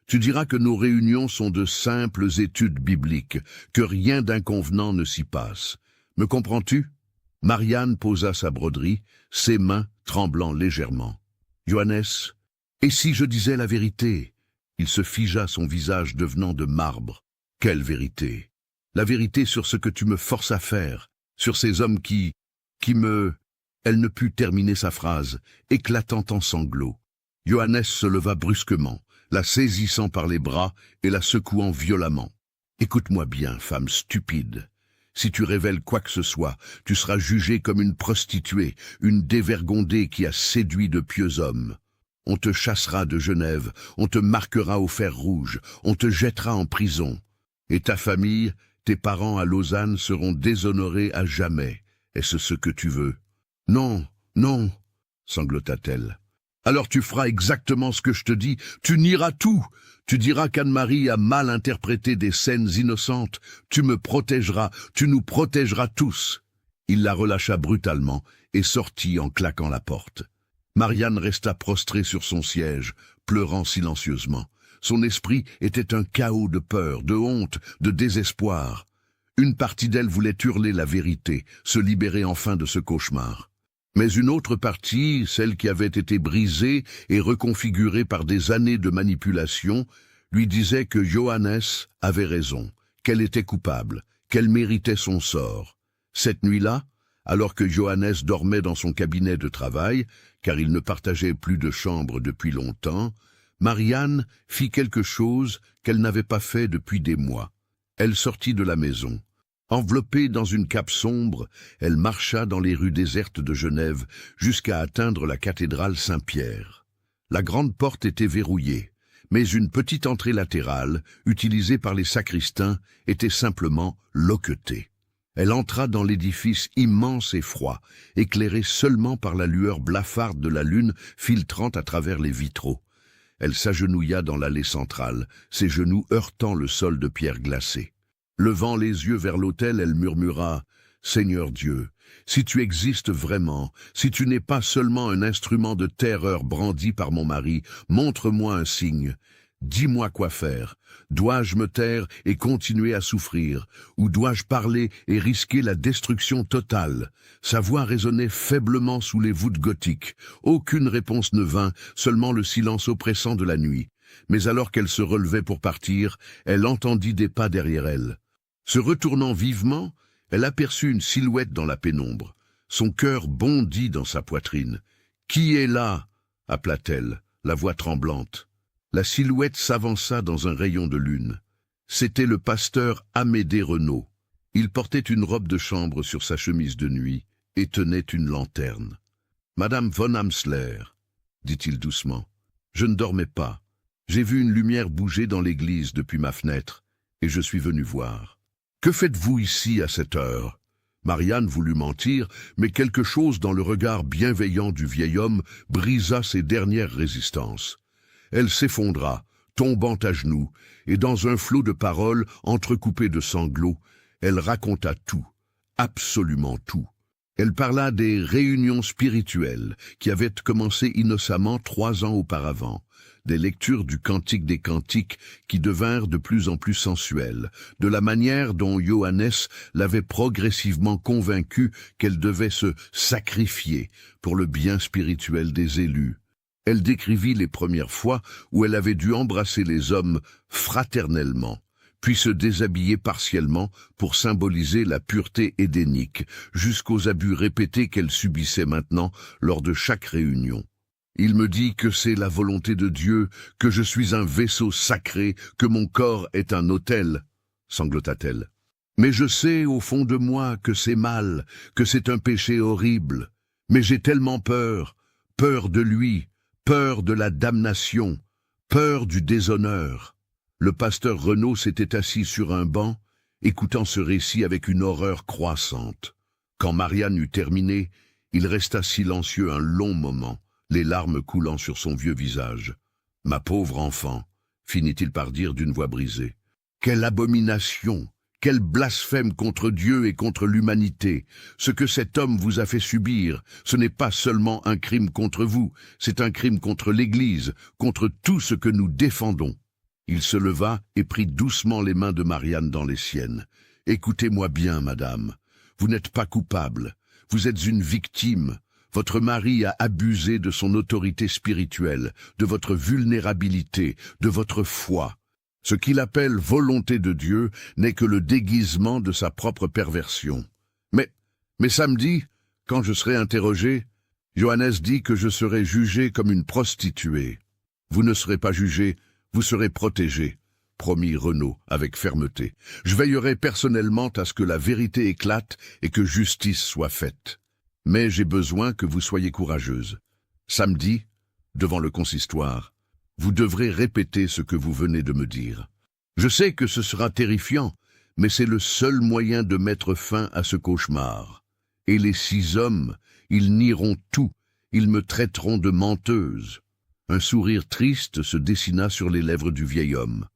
Tu diras que nos réunions sont de simples études bibliques, que rien d'inconvenant ne s'y passe. Me comprends-tu » Marianne posa sa broderie, ses mains tremblant légèrement. « Johannes, et si je disais la vérité ?» Il se figea, son visage devenant de marbre. « Quelle vérité? La vérité sur ce que tu me forces à faire, sur ces hommes qui me... » Elle ne put terminer sa phrase, éclatant en sanglots. Johannes se leva brusquement, la saisissant par les bras et la secouant violemment. « Écoute-moi bien, femme stupide. Si tu révèles quoi que ce soit, tu seras jugée comme une prostituée, une dévergondée qui a séduit de pieux hommes. On te chassera de Genève, on te marquera au fer rouge, on te jettera en prison. Et ta famille, tes parents à Lausanne seront déshonorés à jamais. Est-ce ce que tu veux ? » « Non, non, sanglota-t-elle. Alors tu feras exactement ce que je te dis, tu nieras tout. Tu diras qu'Anne-Marie a mal interprété des scènes innocentes. Tu me protégeras, tu nous protégeras tous. Il la relâcha brutalement et sortit en claquant la porte. Marianne resta prostrée sur son siège, pleurant silencieusement. Son esprit était un chaos de peur, de honte, de désespoir. Une partie d'elle voulait hurler la vérité, se libérer enfin de ce cauchemar. Mais une autre partie, celle qui avait été brisée et reconfigurée par des années de manipulation, lui disait que Johannes avait raison, qu'elle était coupable, qu'elle méritait son sort. Cette nuit-là, alors que Johannes dormait dans son cabinet de travail, car il ne partageait plus de chambre depuis longtemps, Marianne fit quelque chose qu'elle n'avait pas fait depuis des mois. Elle sortit de la maison. Enveloppée dans une cape sombre, elle marcha dans les rues désertes de Genève jusqu'à atteindre la cathédrale Saint-Pierre. La grande porte était verrouillée, mais une petite entrée latérale, utilisée par les sacristains, était simplement loquetée. Elle entra dans l'édifice immense et froid, éclairé seulement par la lueur blafarde de la lune filtrant à travers les vitraux. Elle s'agenouilla dans l'allée centrale, ses genoux heurtant le sol de pierre glacée. Levant les yeux vers l'autel, elle murmura « Seigneur Dieu, si tu existes vraiment, si tu n'es pas seulement un instrument de terreur brandi par mon mari, montre-moi un signe. Dis-moi quoi faire. Dois-je me taire et continuer à souffrir, ou dois-je parler et risquer la destruction totale ?» Sa voix résonnait faiblement sous les voûtes gothiques. Aucune réponse ne vint, seulement le silence oppressant de la nuit. Mais alors qu'elle se relevait pour partir, elle entendit des pas derrière elle. Se retournant vivement, elle aperçut une silhouette dans la pénombre. Son cœur bondit dans sa poitrine. « Qui est là ?» appela-t-elle, la voix tremblante. La silhouette s'avança dans un rayon de lune. C'était le pasteur Amédée Renaud. Il portait une robe de chambre sur sa chemise de nuit et tenait une lanterne. « Madame von Amsler, » dit-il doucement, « je ne dormais pas. J'ai vu une lumière bouger dans l'église depuis ma fenêtre et je suis venu voir. Que faites-vous ici à cette heure ?» Marianne voulut mentir, mais quelque chose dans le regard bienveillant du vieil homme brisa ses dernières résistances. Elle s'effondra, tombant à genoux, et dans un flot de paroles entrecoupées de sanglots, elle raconta tout, absolument tout. Elle parla des réunions spirituelles qui avaient commencé innocemment 3 ans auparavant, des lectures du Cantique des Cantiques qui devinrent de plus en plus sensuelles, de la manière dont Johannes l'avait progressivement convaincue qu'elle devait se sacrifier pour le bien spirituel des élus. Elle décrivit les premières fois où elle avait dû embrasser les hommes fraternellement, puis se déshabiller partiellement pour symboliser la pureté édénique, jusqu'aux abus répétés qu'elle subissait maintenant lors de chaque réunion. « Il me dit que c'est la volonté de Dieu, que je suis un vaisseau sacré, que mon corps est un autel, » sanglota-t-elle. « Mais je sais au fond de moi que c'est mal, que c'est un péché horrible. Mais j'ai tellement peur, peur de lui, peur de la damnation, peur du déshonneur. » Le pasteur Renaud s'était assis sur un banc, écoutant ce récit avec une horreur croissante. Quand Marianne eut terminé, il resta silencieux un long moment, les larmes coulant sur son vieux visage. « Ma pauvre enfant », finit-il par dire d'une voix brisée. « Quelle abomination, quel blasphème contre Dieu et contre l'humanité. Ce que cet homme vous a fait subir, ce n'est pas seulement un crime contre vous, c'est un crime contre l'Église, contre tout ce que nous défendons. » Il se leva et prit doucement les mains de Marianne dans les siennes. « Écoutez-moi bien, madame. Vous n'êtes pas coupable. Vous êtes une victime. Votre mari a abusé de son autorité spirituelle, de votre vulnérabilité, de votre foi. Ce qu'il appelle volonté de Dieu n'est que le déguisement de sa propre perversion. Mais samedi, quand je serai interrogé, Johannes dit que je serai jugé comme une prostituée. Vous ne serez pas jugé, vous serez protégé, promit Renaud avec fermeté. Je veillerai personnellement à ce que la vérité éclate et que justice soit faite. Mais j'ai besoin que vous soyez courageuse. Samedi, devant le consistoire, vous devrez répéter ce que vous venez de me dire. Je sais que ce sera terrifiant, mais c'est le seul moyen de mettre fin à ce cauchemar. Et les 6 hommes, ils nieront tout, Ils me traiteront de menteuse. Un sourire triste se dessina sur les lèvres du vieil homme.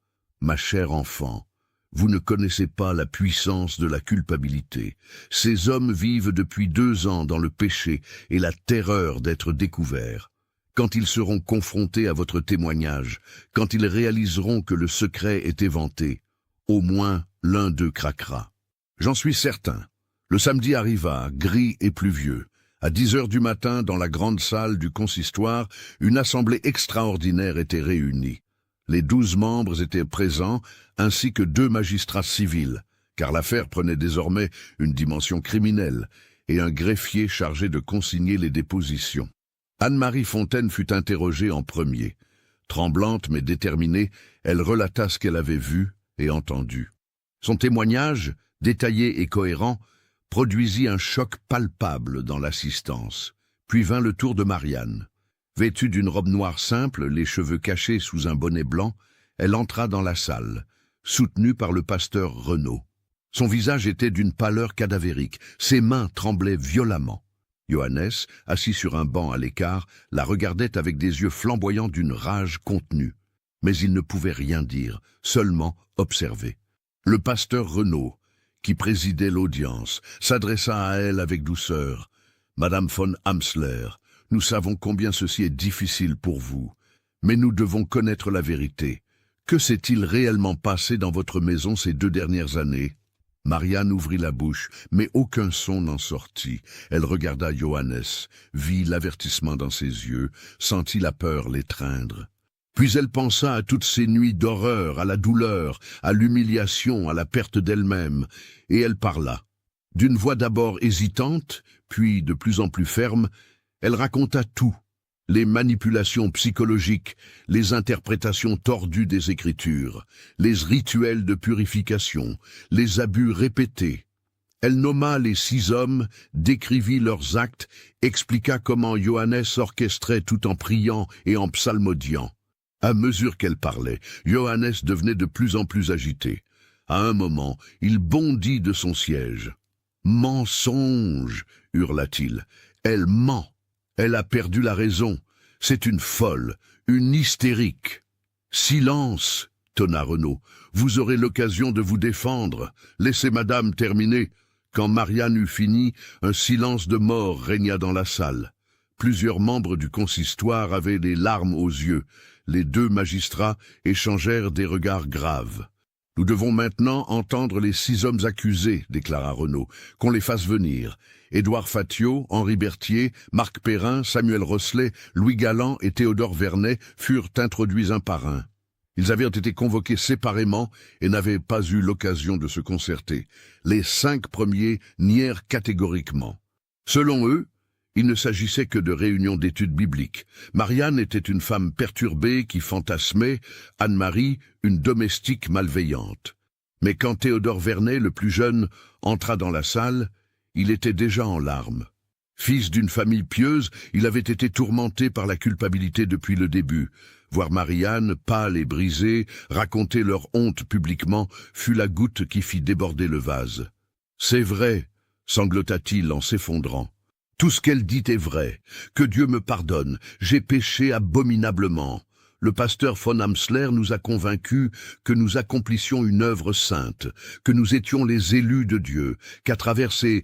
Ma chère enfant, vous ne connaissez pas la puissance de la culpabilité. Ces hommes vivent depuis 2 ans dans le péché et la terreur d'être découverts. Quand ils seront confrontés à votre témoignage, quand ils réaliseront que le secret est éventé, au moins l'un d'eux craquera. J'en suis certain. Le samedi arriva, gris et pluvieux. À 10 heures du matin, dans la grande salle du consistoire, une assemblée extraordinaire était réunie. Les 12 membres étaient présents, ainsi que 2 magistrats civils, car l'affaire prenait désormais une dimension criminelle, et un greffier chargé de consigner les dépositions. Anne-Marie Fontaine fut interrogée en premier. Tremblante mais déterminée, elle relata ce qu'elle avait vu et entendu. Son témoignage, détaillé et cohérent, produisit un choc palpable dans l'assistance. Puis vint le tour de Marianne. Vêtue d'une robe noire simple, les cheveux cachés sous un bonnet blanc, elle entra dans la salle, soutenue par le pasteur Renaud. Son visage était d'une pâleur cadavérique, ses mains tremblaient violemment. Johannes, assis sur un banc à l'écart, la regardait avec des yeux flamboyants d'une rage contenue. Mais il ne pouvait rien dire, seulement observer. Le pasteur Renaud, qui présidait l'audience, s'adressa à elle avec douceur. « Madame von Amsler, nous savons combien ceci est difficile pour vous, mais nous devons connaître la vérité. Que s'est-il réellement passé dans votre maison ces 2 dernières années ?» Marianne ouvrit la bouche, mais aucun son n'en sortit. Elle regarda Johannes, vit l'avertissement dans ses yeux, sentit la peur l'étreindre. Puis elle pensa à toutes ces nuits d'horreur, à la douleur, à l'humiliation, à la perte d'elle-même, et elle parla. D'une voix d'abord hésitante, puis de plus en plus ferme, elle raconta tout. Les manipulations psychologiques, les interprétations tordues des Écritures, les rituels de purification, les abus répétés. Elle nomma les 6 hommes, décrivit leurs actes, expliqua comment Johannes orchestrait tout en priant et en psalmodiant. À mesure qu'elle parlait, Johannes devenait de plus en plus agité. À un moment, il bondit de son siège. « Mensonge !» hurla-t-il. « Elle ment. Elle a perdu la raison. C'est une folle, une hystérique. »« Silence !» tonna Renaud. « Vous aurez l'occasion de vous défendre. Laissez madame terminer. » Quand Marianne eut fini, un silence de mort régna dans la salle. Plusieurs membres du consistoire avaient les larmes aux yeux. Les 2 magistrats échangèrent des regards graves. « Nous devons maintenant entendre les 6 hommes accusés, » déclara Renaud, « qu'on les fasse venir. Édouard Fatio, Henri Berthier, Marc Perrin, Samuel Rosselet, Louis Galland et Théodore Vernet furent introduits un par un. Ils avaient été convoqués séparément et n'avaient pas eu l'occasion de se concerter. Les 5 premiers nièrent catégoriquement. Selon eux, il ne s'agissait que de réunions d'études bibliques. Marianne était une femme perturbée qui fantasmait, Anne-Marie, une domestique malveillante. Mais quand Théodore Vernet, le plus jeune, entra dans la salle, il était déjà en larmes. Fils d'une famille pieuse, il avait été tourmenté par la culpabilité depuis le début. Voir Marianne, pâle et brisée, raconter leur honte publiquement, fut la goutte qui fit déborder le vase. « C'est vrai !» sanglota-t-il en s'effondrant. Tout ce qu'elle dit est vrai. Que Dieu me pardonne. J'ai péché abominablement. Le pasteur von Amsler nous a convaincus que nous accomplissions une œuvre sainte, que nous étions les élus de Dieu, qu'à travers ces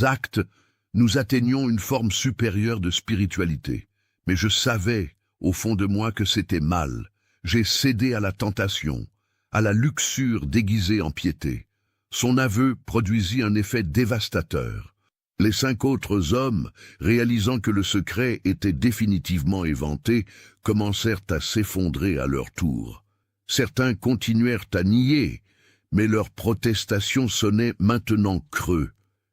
actes, nous atteignions une forme supérieure de spiritualité. Mais je savais, au fond de moi, que c'était mal. J'ai cédé à la tentation, à la luxure déguisée en piété. Son aveu produisit un effet dévastateur. Les 5 autres hommes, réalisant que le secret était définitivement éventé, commencèrent à s'effondrer à leur tour. Certains continuèrent à nier, mais leurs protestations sonnaient maintenant creux.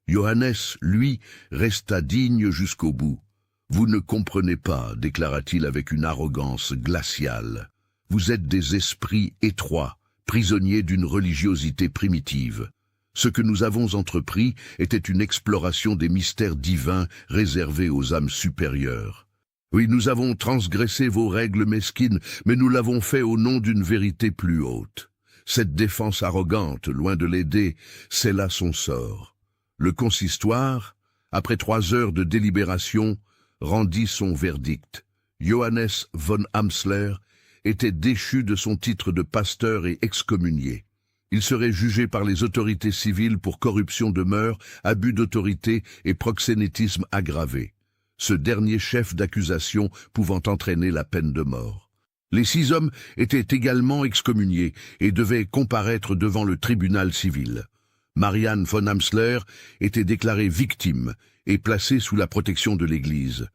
Johannes, lui, resta digne jusqu'au bout. « Vous ne comprenez pas, déclara-t-il avec une arrogance glaciale. Vous êtes des esprits étroits, prisonniers d'une religiosité primitive. Ce que nous avons entrepris était une exploration des mystères divins réservés aux âmes supérieures. Oui, nous avons transgressé vos règles mesquines, mais nous l'avons fait au nom d'une vérité plus haute. Cette défense arrogante, loin de l'aider, c'est là son sort. Le consistoire, après 3 heures de délibération, rendit son verdict. Johannes von Amsler était déchu de son titre de pasteur et excommunié. Il serait jugé par les autorités civiles pour corruption de mœurs, abus d'autorité et proxénétisme aggravé. Ce dernier chef d'accusation pouvant entraîner la peine de mort. Les 6 hommes étaient également excommuniés et devaient comparaître devant le tribunal civil. Marianne von Amsler était déclarée victime et placée sous la protection de l'Église.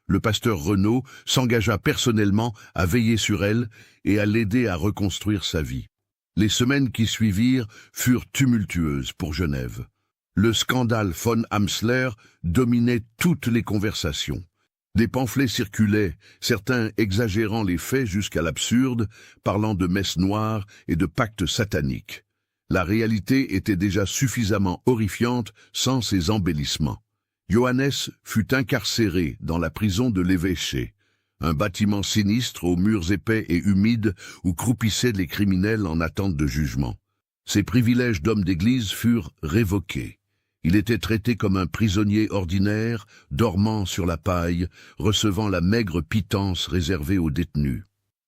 Le pasteur Renaud s'engagea personnellement à veiller sur elle et à l'aider à reconstruire sa vie. Les semaines qui suivirent furent tumultueuses pour Genève. Le scandale von Amsler dominait toutes les conversations. Des pamphlets circulaient, certains exagérant les faits jusqu'à l'absurde, parlant de messes noires et de pactes sataniques. La réalité était déjà suffisamment horrifiante sans ces embellissements. Johannes fut incarcéré dans la prison de l'évêché, un bâtiment sinistre aux murs épais et humides où croupissaient les criminels en attente de jugement. Ses privilèges d'homme d'église furent révoqués. Il était traité comme un prisonnier ordinaire, dormant sur la paille, recevant la maigre pitance réservée aux détenus.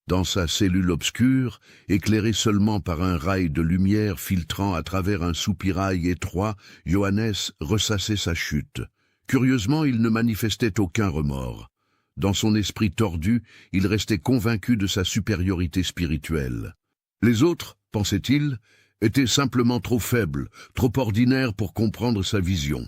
Dans sa cellule obscure, éclairée seulement par un rail de lumière filtrant à travers un soupirail étroit, Johannes ressassait sa chute. Curieusement, il ne manifestait aucun remords. Dans son esprit tordu, il restait convaincu de sa supériorité spirituelle. Les autres, pensait-il, étaient simplement trop faibles, trop ordinaires pour comprendre sa vision.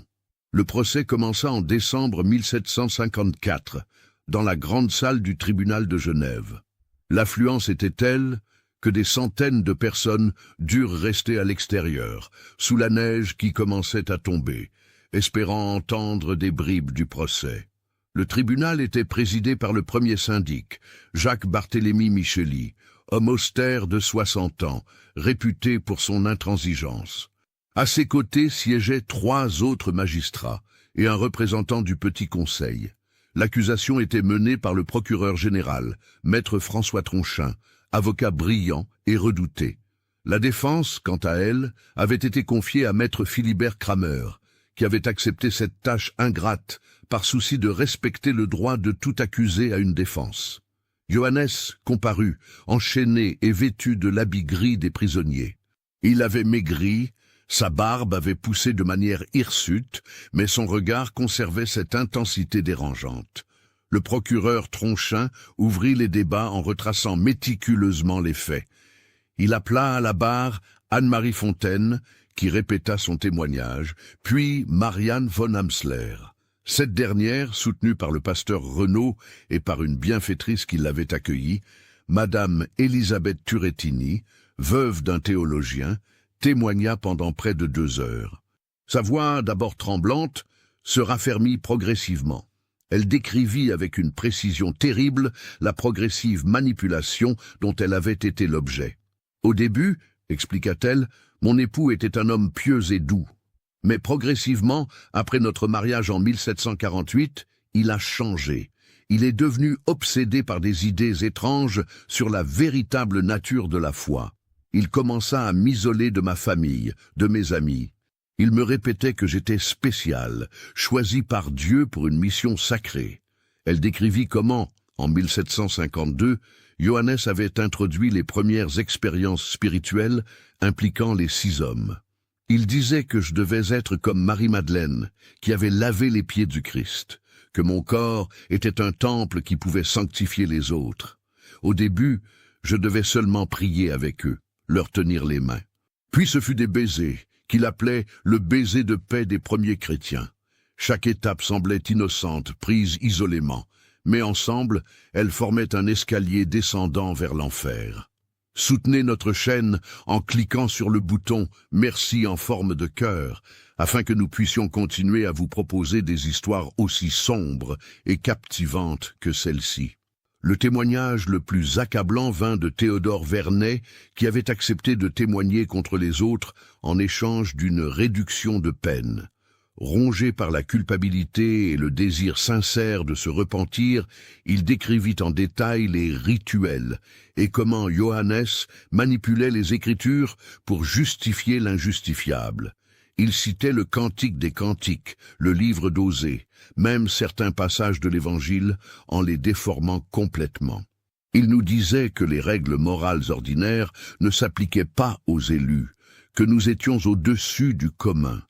Le procès commença en décembre 1754, dans la grande salle du tribunal de Genève. L'affluence était telle que des centaines de personnes durent rester à l'extérieur, sous la neige qui commençait à tomber, espérant entendre des bribes du procès. Le tribunal était présidé par le premier syndic, Jacques-Barthélemy Micheli, homme austère de 60 ans, réputé pour son intransigeance. À ses côtés siégeaient 3 autres magistrats et un représentant du Petit Conseil. L'accusation était menée par le procureur général, maître François Tronchin, avocat brillant et redouté. La défense, quant à elle, avait été confiée à maître Philibert Kramer, qui avait accepté cette tâche ingrate par souci de respecter le droit de tout accusé à une défense. Johannes comparut, enchaîné et vêtu de l'habit gris des prisonniers. Il avait maigri, sa barbe avait poussé de manière hirsute, mais son regard conservait cette intensité dérangeante. Le procureur Tronchin ouvrit les débats en retraçant méticuleusement les faits. Il appela à la barre Anne-Marie Fontaine, qui répéta son témoignage, puis Marianne von Amsler. Cette dernière, soutenue par le pasteur Renaud et par une bienfaitrice qui l'avait accueillie, Madame Élisabeth Turrettini, veuve d'un théologien, témoigna pendant près de 2 heures. Sa voix, d'abord tremblante, se raffermit progressivement. Elle décrivit avec une précision terrible la progressive manipulation dont elle avait été l'objet. Au début, expliqua-t-elle, mon époux était un homme pieux et doux. Mais progressivement, après notre mariage en 1748, il a changé. Il est devenu obsédé par des idées étranges sur la véritable nature de la foi. Il commença à m'isoler de ma famille, de mes amis. Il me répétait que j'étais spécial, choisi par Dieu pour une mission sacrée. Elle décrivit comment, en 1752, Johannes avait introduit les premières expériences spirituelles impliquant les 6 hommes. Il disait que je devais être comme Marie-Madeleine, qui avait lavé les pieds du Christ, que mon corps était un temple qui pouvait sanctifier les autres. Au début, je devais seulement prier avec eux, leur tenir les mains. Puis ce fut des baisers, qu'il appelait le baiser de paix des premiers chrétiens. Chaque étape semblait innocente, prise isolément, mais ensemble, elles formaient un escalier descendant vers l'enfer. Soutenez notre chaîne en cliquant sur le bouton « Merci » en forme de cœur, afin que nous puissions continuer à vous proposer des histoires aussi sombres et captivantes que celle-ci. Le témoignage le plus accablant vint de Théodore Vernet, qui avait accepté de témoigner contre les autres en échange d'une réduction de peine. Rongé par la culpabilité et le désir sincère de se repentir, il décrivit en détail les rituels et comment Johannes manipulait les Écritures pour justifier l'injustifiable. Il citait le Cantique des Cantiques, le livre d'Osée, même certains passages de l'Évangile en les déformant complètement. Il nous disait que les règles morales ordinaires ne s'appliquaient pas aux élus, que nous étions au-dessus du commun.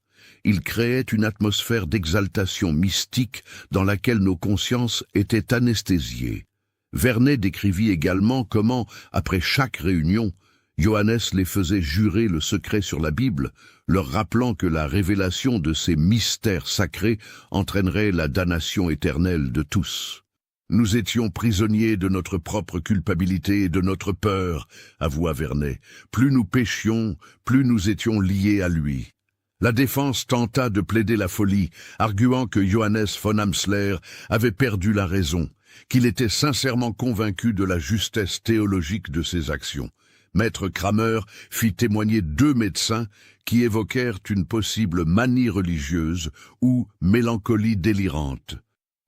Il créait une atmosphère d'exaltation mystique dans laquelle nos consciences étaient anesthésiées. Vernet décrivit également comment, après chaque réunion, Johannes les faisait jurer le secret sur la Bible, leur rappelant que la révélation de ces mystères sacrés entraînerait la damnation éternelle de tous. Nous étions prisonniers de notre propre culpabilité et de notre peur, avoua Vernet. Plus nous péchions, plus nous étions liés à lui. La défense tenta de plaider la folie, arguant que Johannes von Amsler avait perdu la raison, qu'il était sincèrement convaincu de la justesse théologique de ses actions. Maître Kramer fit témoigner 2 médecins qui évoquèrent une possible manie religieuse ou mélancolie délirante.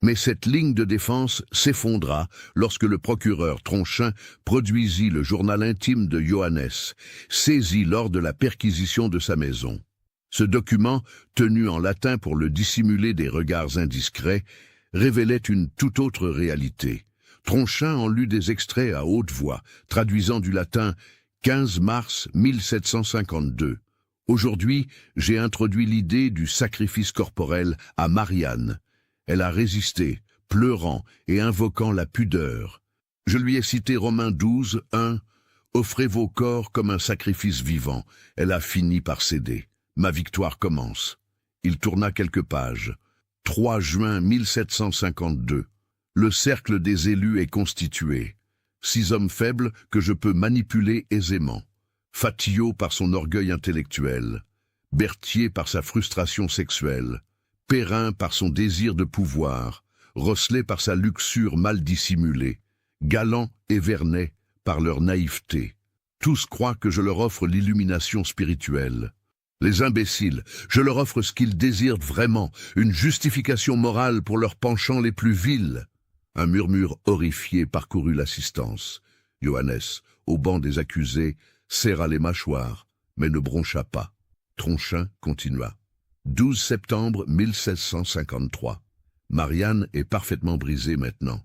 Mais cette ligne de défense s'effondra lorsque le procureur Tronchin produisit le journal intime de Johannes, saisi lors de la perquisition de sa maison. Ce document, tenu en latin pour le dissimuler des regards indiscrets, révélait une toute autre réalité. Tronchin en lut des extraits à haute voix, traduisant du latin « 15 mars 1752 ». Aujourd'hui, j'ai introduit l'idée du sacrifice corporel à Marianne. Elle a résisté, pleurant et invoquant la pudeur. Je lui ai cité Romains 12, 1 « Offrez vos corps comme un sacrifice vivant ». Elle a fini par céder. Ma victoire commence. Il tourna quelques pages. 3 juin 1752. Le cercle des élus est constitué. 6 hommes faibles que je peux manipuler aisément. Fatillot par son orgueil intellectuel. Berthier par sa frustration sexuelle. Perrin par son désir de pouvoir. Rosselet par sa luxure mal dissimulée. Galland et Vernet par leur naïveté. Tous croient que je leur offre l'illumination spirituelle. Les imbéciles, je leur offre ce qu'ils désirent vraiment, une justification morale pour leurs penchants les plus vils. Un murmure horrifié parcourut l'assistance. Johannes, au banc des accusés, serra les mâchoires, mais ne broncha pas. Tronchin continua. 12 septembre 1653. Marianne est parfaitement brisée maintenant.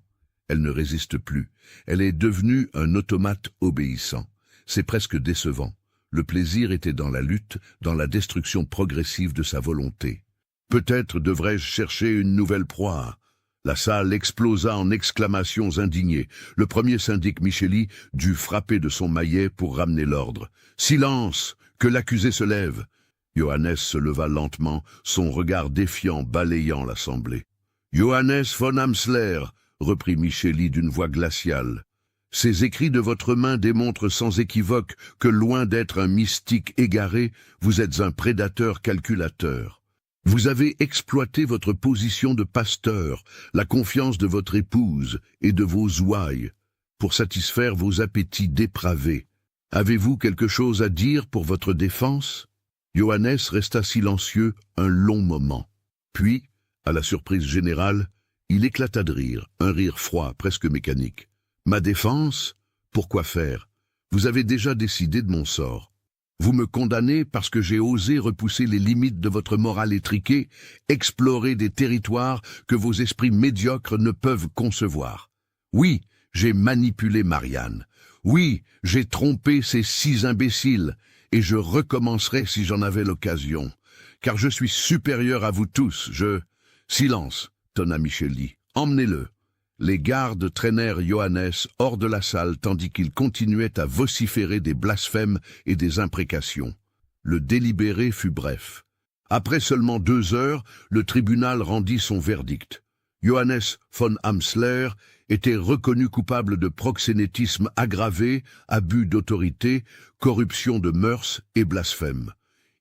Elle ne résiste plus. Elle est devenue un automate obéissant. C'est presque décevant. Le plaisir était dans la lutte, dans la destruction progressive de sa volonté. Peut-être devrais-je chercher une nouvelle proie. La salle explosa en exclamations indignées. Le premier syndic Micheli dut frapper de son maillet pour ramener l'ordre. « Silence! Que l'accusé se lève !» Johannes se leva lentement, son regard défiant balayant l'assemblée. « Johannes von Amsler !» reprit Micheli d'une voix glaciale. Ces écrits de votre main démontrent sans équivoque que, loin d'être un mystique égaré, vous êtes un prédateur calculateur. Vous avez exploité votre position de pasteur, la confiance de votre épouse et de vos ouailles, pour satisfaire vos appétits dépravés. Avez-vous quelque chose à dire pour votre défense ? Johannes resta silencieux un long moment. Puis, à la surprise générale, il éclata de rire, un rire froid, presque mécanique. Ma défense ? Pourquoi faire ? Vous avez déjà décidé de mon sort. Vous me condamnez parce que j'ai osé repousser les limites de votre morale étriquée, explorer des territoires que vos esprits médiocres ne peuvent concevoir. Oui, j'ai manipulé Marianne. Oui, j'ai trompé ces 6 imbéciles, et je recommencerai si j'en avais l'occasion. Car je suis supérieur à vous tous, Silence, tonna Micheli. Emmenez-le. Les gardes traînèrent Johannes hors de la salle tandis qu'il continuait à vociférer des blasphèmes et des imprécations. Le délibéré fut bref. Après seulement 2 heures, le tribunal rendit son verdict. Johannes von Amsler était reconnu coupable de proxénétisme aggravé, abus d'autorité, corruption de mœurs et blasphème.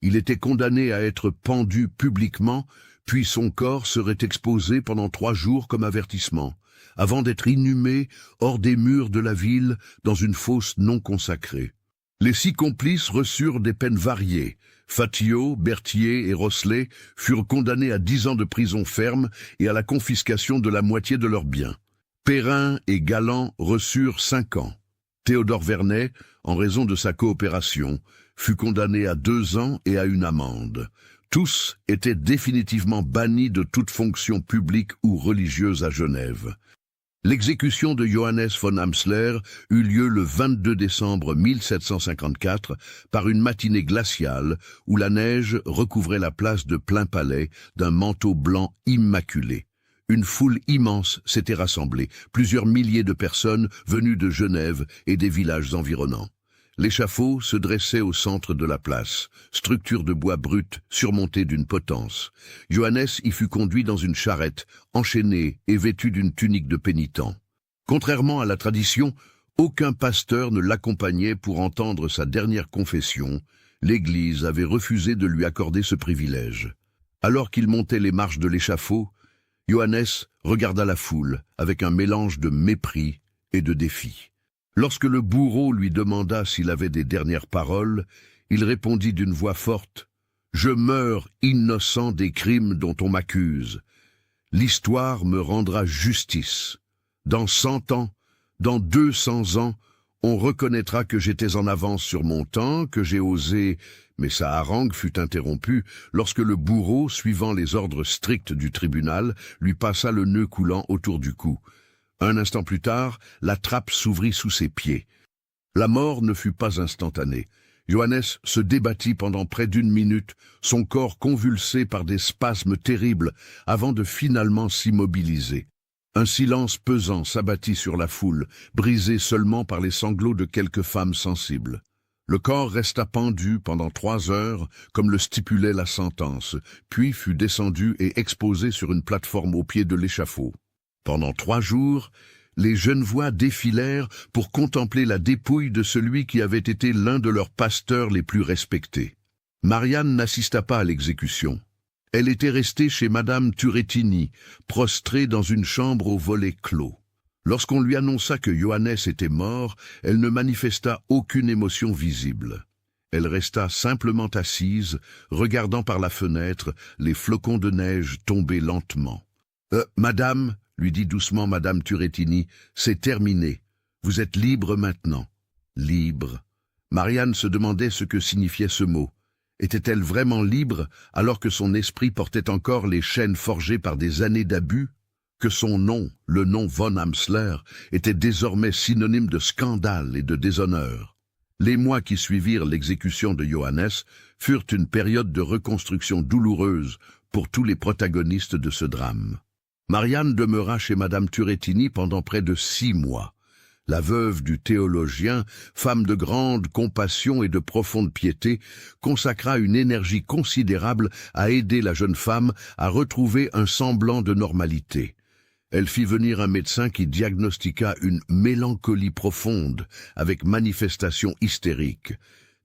Il était condamné à être pendu publiquement, puis son corps serait exposé pendant 3 jours comme avertissement, avant d'être inhumé hors des murs de la ville dans une fosse non consacrée. Les 6 complices reçurent des peines variées. Fatillot, Berthier et Rosselet furent condamnés à 10 ans de prison ferme et à la confiscation de la moitié de leurs biens. Perrin et Galland reçurent 5 ans. Théodore Vernet, en raison de sa coopération, fut condamné à 2 ans et à une amende. Tous étaient définitivement bannis de toute fonction publique ou religieuse à Genève. L'exécution de Johannes von Amsler eut lieu le 22 décembre 1754 par une matinée glaciale où la neige recouvrait la place de Plainpalais d'un manteau blanc immaculé. Une foule immense s'était rassemblée, plusieurs milliers de personnes venues de Genève et des villages environnants. L'échafaud se dressait au centre de la place, structure de bois brut surmontée d'une potence. Johannes y fut conduit dans une charrette, enchaîné et vêtu d'une tunique de pénitent. Contrairement à la tradition, aucun pasteur ne l'accompagnait pour entendre sa dernière confession. L'Église avait refusé de lui accorder ce privilège. Alors qu'il montait les marches de l'échafaud, Johannes regarda la foule avec un mélange de mépris et de défi. Lorsque le bourreau lui demanda s'il avait des dernières paroles, il répondit d'une voix forte « Je meurs innocent des crimes dont on m'accuse. L'histoire me rendra justice. Dans 100 ans, dans 200 ans, on reconnaîtra que j'étais en avance sur mon temps, que j'ai osé... » Mais sa harangue fut interrompue lorsque le bourreau, suivant les ordres stricts du tribunal, lui passa le nœud coulant autour du cou. Un instant plus tard, la trappe s'ouvrit sous ses pieds. La mort ne fut pas instantanée. Johannes se débattit pendant près d'1 minute, son corps convulsé par des spasmes terribles, avant de finalement s'immobiliser. Un silence pesant s'abattit sur la foule, brisé seulement par les sanglots de quelques femmes sensibles. Le corps resta pendu pendant 3 heures, comme le stipulait la sentence, puis fut descendu et exposé sur une plateforme au pied de l'échafaud. Pendant 3 jours, les Genevois défilèrent pour contempler la dépouille de celui qui avait été l'un de leurs pasteurs les plus respectés. Marianne n'assista pas à l'exécution. Elle était restée chez Madame Turrettini, prostrée dans une chambre aux volets clos. Lorsqu'on lui annonça que Johannes était mort, elle ne manifesta aucune émotion visible. Elle resta simplement assise, regardant par la fenêtre les flocons de neige tomber lentement. « Madame » lui dit doucement Madame Turrettini, « c'est terminé. Vous êtes libre maintenant. » Libre. Marianne se demandait ce que signifiait ce mot. Était-elle vraiment libre alors que son esprit portait encore les chaînes forgées par des années d'abus? Que son nom, le nom von Amsler, était désormais synonyme de scandale et de déshonneur. Les mois qui suivirent l'exécution de Johannes furent une période de reconstruction douloureuse pour tous les protagonistes de ce drame. Marianne demeura chez Madame Turrettini pendant près de 6 mois. La veuve du théologien, femme de grande compassion et de profonde piété, consacra une énergie considérable à aider la jeune femme à retrouver un semblant de normalité. Elle fit venir un médecin qui diagnostiqua une mélancolie profonde avec manifestation hystérique,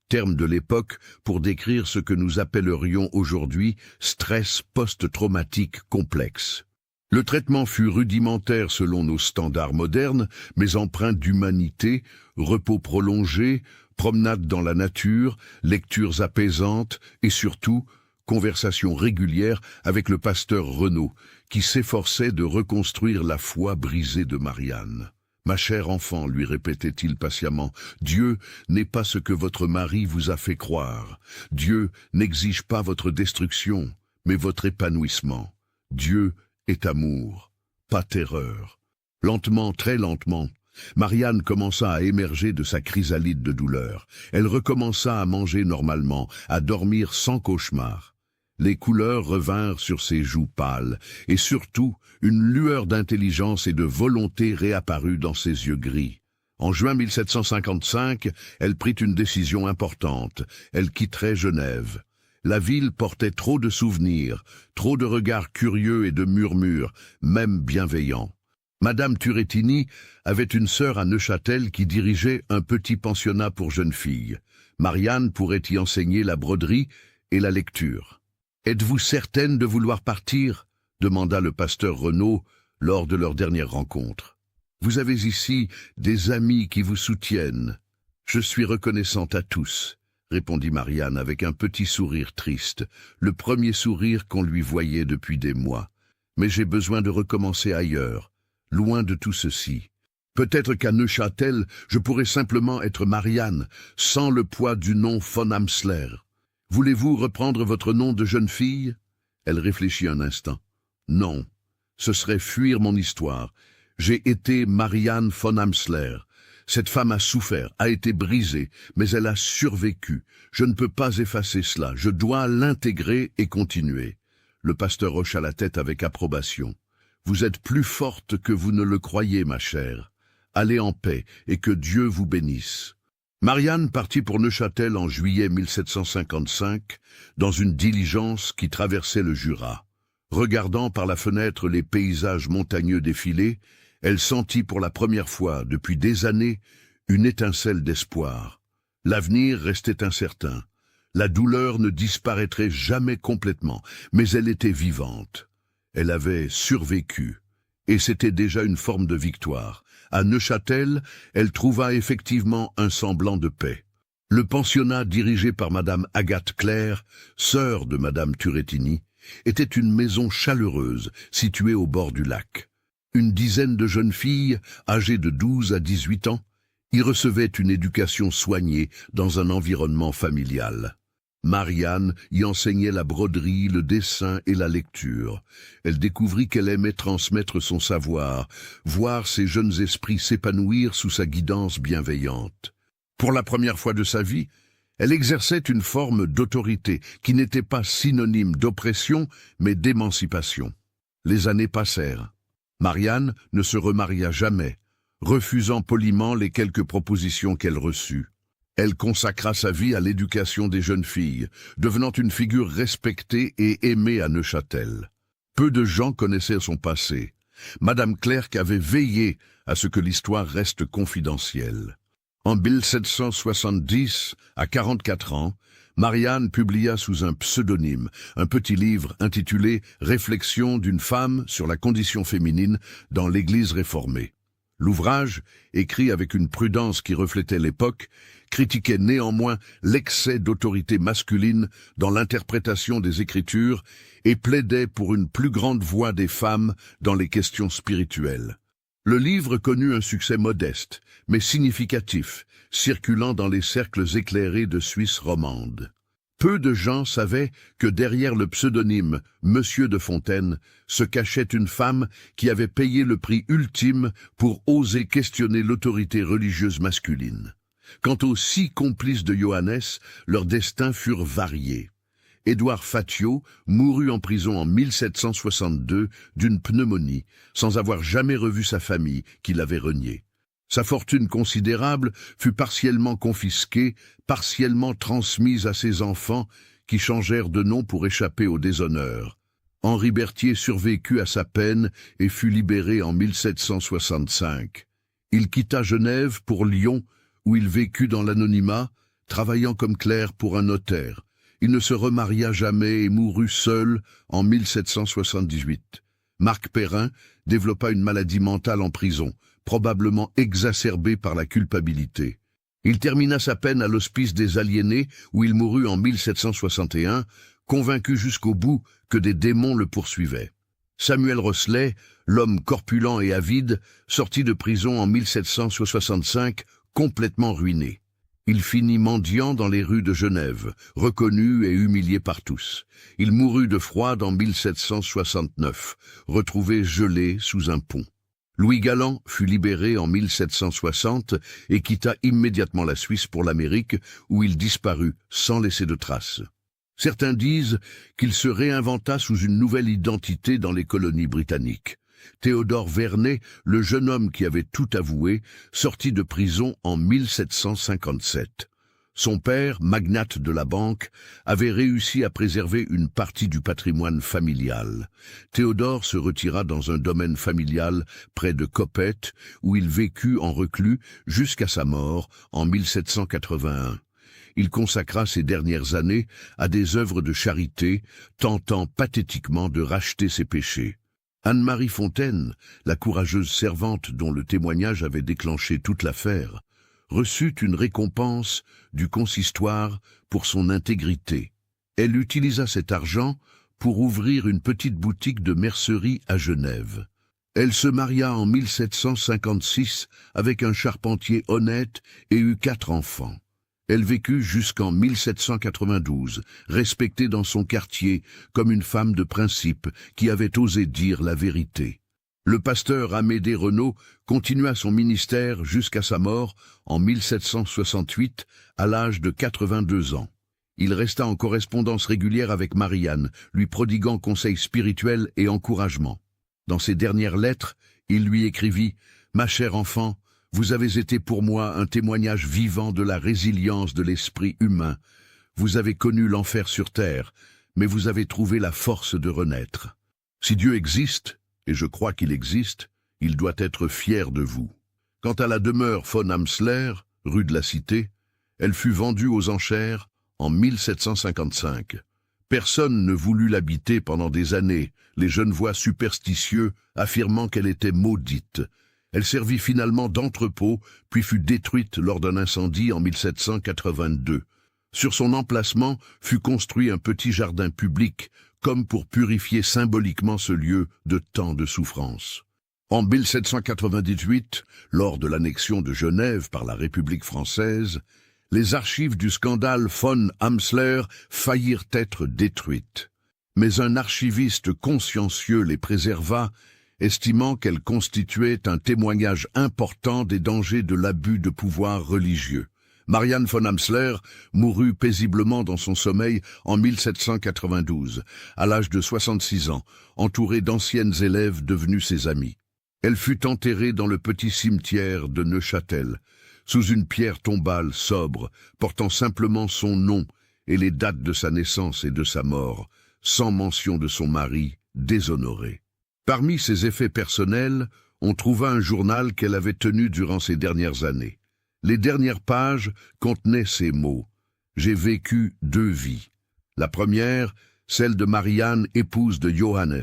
terme de l'époque pour décrire ce que nous appellerions aujourd'hui stress post-traumatique complexe. Le traitement fut rudimentaire selon nos standards modernes, mais empreint d'humanité, repos prolongé, promenade dans la nature, lectures apaisantes et surtout, conversation régulière avec le pasteur Renaud, qui s'efforçait de reconstruire la foi brisée de Marianne. « Ma chère enfant, lui répétait-il patiemment, Dieu n'est pas ce que votre mari vous a fait croire. Dieu n'exige pas votre destruction, mais votre épanouissement. Dieu est amour, pas terreur. » Lentement, très lentement, Marianne commença à émerger de sa chrysalide de douleur. Elle recommença à manger normalement, à dormir sans cauchemar. Les couleurs revinrent sur ses joues pâles, et surtout, une lueur d'intelligence et de volonté réapparut dans ses yeux gris. En juin 1755, elle prit une décision importante. Elle quitterait Genève. La ville portait trop de souvenirs, trop de regards curieux et de murmures, même bienveillants. Madame Turrettini avait une sœur à Neuchâtel qui dirigeait un petit pensionnat pour jeunes filles. Marianne pourrait y enseigner la broderie et la lecture. « Êtes-vous certaine de vouloir partir ?» demanda le pasteur Renaud lors de leur dernière rencontre. « Vous avez ici des amis qui vous soutiennent. Je suis reconnaissante à tous. » répondit Marianne avec un petit sourire triste, le premier sourire qu'on lui voyait depuis des mois. « Mais j'ai besoin de recommencer ailleurs, loin de tout ceci. Peut-être qu'à Neuchâtel, je pourrais simplement être Marianne, sans le poids du nom von Amsler. Voulez-vous reprendre votre nom de jeune fille? Elle réfléchit un instant. Non, ce serait fuir mon histoire. J'ai été Marianne von Amsler. Cette femme a souffert, a été brisée, mais elle a survécu. Je ne peux pas effacer cela, je dois l'intégrer et continuer. Le pasteur hocha la tête avec approbation. Vous êtes plus forte que vous ne le croyez, ma chère. Allez en paix et que Dieu vous bénisse. Marianne partit pour Neuchâtel en juillet 1755, dans une diligence qui traversait le Jura. Regardant par la fenêtre les paysages montagneux défiler, elle sentit pour la première fois depuis des années une étincelle d'espoir. L'avenir restait incertain. La douleur ne disparaîtrait jamais complètement, mais elle était vivante. Elle avait survécu, et c'était déjà une forme de victoire. À Neuchâtel, elle trouva effectivement un semblant de paix. Le pensionnat dirigé par Madame Agathe Claire, sœur de Madame Turrettini, était une maison chaleureuse située au bord du lac. Une dizaine de jeunes filles, âgées de 12 à 18 ans, y recevaient une éducation soignée dans un environnement familial. Marianne y enseignait la broderie, le dessin et la lecture. Elle découvrit qu'elle aimait transmettre son savoir, voir ses jeunes esprits s'épanouir sous sa guidance bienveillante. Pour la première fois de sa vie, elle exerçait une forme d'autorité qui n'était pas synonyme d'oppression, mais d'émancipation. Les années passèrent. Marianne ne se remaria jamais, refusant poliment les quelques propositions qu'elle reçut. Elle consacra sa vie à l'éducation des jeunes filles, devenant une figure respectée et aimée à Neuchâtel. Peu de gens connaissaient son passé. Madame Clerc avait veillé à ce que l'histoire reste confidentielle. En 1770, à 44 ans, Marianne publia sous un pseudonyme un petit livre intitulé « Réflexions d'une femme sur la condition féminine dans l'Église réformée ». L'ouvrage, écrit avec une prudence qui reflétait l'époque, critiquait néanmoins l'excès d'autorité masculine dans l'interprétation des Écritures et plaidait pour une plus grande voix des femmes dans les questions spirituelles. Le livre connut un succès modeste, mais significatif, circulant dans les cercles éclairés de Suisse romande. Peu de gens savaient que derrière le pseudonyme Monsieur de Fontaine se cachait une femme qui avait payé le prix ultime pour oser questionner l'autorité religieuse masculine. Quant aux 6 complices de Johannes, leurs destins furent variés. Édouard Fatio mourut en prison en 1762 d'une pneumonie, sans avoir jamais revu sa famille qui l'avait renié. Sa fortune considérable fut partiellement confisquée, partiellement transmise à ses enfants, qui changèrent de nom pour échapper au déshonneur. Henri Berthier survécut à sa peine et fut libéré en 1765. Il quitta Genève pour Lyon, où il vécut dans l'anonymat, travaillant comme clerc pour un notaire. Il ne se remaria jamais et mourut seul en 1778. Marc Perrin développa une maladie mentale en prison, probablement exacerbée par la culpabilité. Il termina sa peine à l'hospice des aliénés, où il mourut en 1761, convaincu jusqu'au bout que des démons le poursuivaient. Samuel Rosselet, l'homme corpulent et avide, sortit de prison en 1765, complètement ruiné. Il finit mendiant dans les rues de Genève, reconnu et humilié par tous. Il mourut de froid en 1769, retrouvé gelé sous un pont. Louis Galland fut libéré en 1760 et quitta immédiatement la Suisse pour l'Amérique, où il disparut sans laisser de traces. Certains disent qu'il se réinventa sous une nouvelle identité dans les colonies britanniques. Théodore Vernet, le jeune homme qui avait tout avoué, sortit de prison en 1757. Son père, magnate de la banque, avait réussi à préserver une partie du patrimoine familial. Théodore se retira dans un domaine familial près de Coppet, où il vécut en reclus jusqu'à sa mort en 1781. Il consacra ses dernières années à des œuvres de charité, tentant pathétiquement de racheter ses péchés. Anne-Marie Fontaine, la courageuse servante dont le témoignage avait déclenché toute l'affaire, reçut une récompense du consistoire pour son intégrité. Elle utilisa cet argent pour ouvrir une petite boutique de mercerie à Genève. Elle se maria en 1756 avec un charpentier honnête et eut 4 enfants. Elle vécut jusqu'en 1792, respectée dans son quartier comme une femme de principe qui avait osé dire la vérité. Le pasteur Amédée Renaud continua son ministère jusqu'à sa mort en 1768, à l'âge de 82 ans. Il resta en correspondance régulière avec Marianne, lui prodiguant conseils spirituels et encouragements. Dans ses dernières lettres, il lui écrivit « Ma chère enfant, vous avez été pour moi un témoignage vivant de la résilience de l'esprit humain. Vous avez connu l'enfer sur terre, mais vous avez trouvé la force de renaître. Si Dieu existe, et je crois qu'il existe, il doit être fier de vous. » Quant à la demeure von Amsler, rue de la Cité, elle fut vendue aux enchères en 1755. Personne ne voulut l'habiter pendant des années, les Genevois superstitieux affirmant qu'elle était maudite. Elle servit finalement d'entrepôt, puis fut détruite lors d'un incendie en 1782. Sur son emplacement fut construit un petit jardin public, comme pour purifier symboliquement ce lieu de tant de souffrance. En 1798, lors de l'annexion de Genève par la République française, les archives du scandale von Amsler faillirent être détruites. Mais un archiviste consciencieux les préserva, estimant qu'elles constituaient un témoignage important des dangers de l'abus de pouvoir religieux. Marianne von Amsler mourut paisiblement dans son sommeil en 1792, à l'âge de 66 ans, entourée d'anciennes élèves devenues ses amies. Elle fut enterrée dans le petit cimetière de Neuchâtel, sous une pierre tombale sobre, portant simplement son nom et les dates de sa naissance et de sa mort, sans mention de son mari, déshonoré. Parmi ses effets personnels, on trouva un journal qu'elle avait tenu durant ces dernières années. Les dernières pages contenaient ces mots « J'ai vécu 2 vies. La première, celle de Marianne, épouse de Johannes,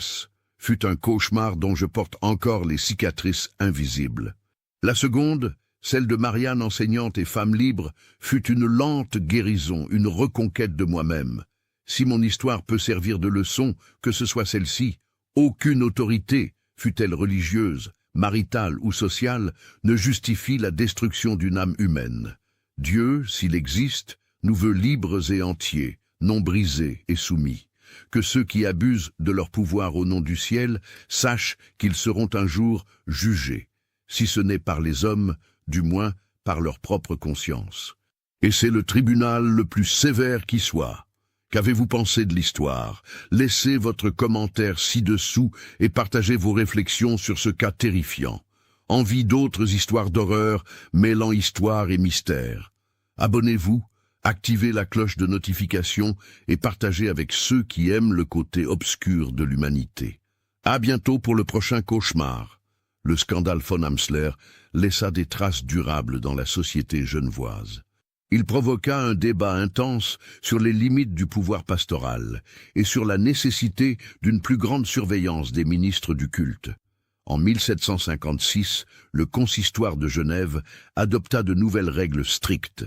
fut un cauchemar dont je porte encore les cicatrices invisibles. La seconde, celle de Marianne, enseignante et femme libre, fut une lente guérison, une reconquête de moi-même. Si mon histoire peut servir de leçon, que ce soit celle-ci, aucune autorité, fût-elle religieuse, maritale ou sociale, ne justifie la destruction d'une âme humaine. Dieu, s'il existe, nous veut libres et entiers, non brisés et soumis. Que ceux qui abusent de leur pouvoir au nom du ciel sachent qu'ils seront un jour jugés, si ce n'est par les hommes, du moins par leur propre conscience. Et c'est le tribunal le plus sévère qui soit. Qu'avez-vous pensé de l'histoire? Laissez votre commentaire ci-dessous et partagez vos réflexions sur ce cas terrifiant. Envie d'autres histoires d'horreur mêlant histoire et mystère. Abonnez-vous, activez la cloche de notification et partagez avec ceux qui aiment le côté obscur de l'humanité. À bientôt pour le prochain cauchemar. Le scandale von Amsler laissa des traces durables dans la société genevoise. Il provoqua un débat intense sur les limites du pouvoir pastoral et sur la nécessité d'une plus grande surveillance des ministres du culte. En 1756, le consistoire de Genève adopta de nouvelles règles strictes.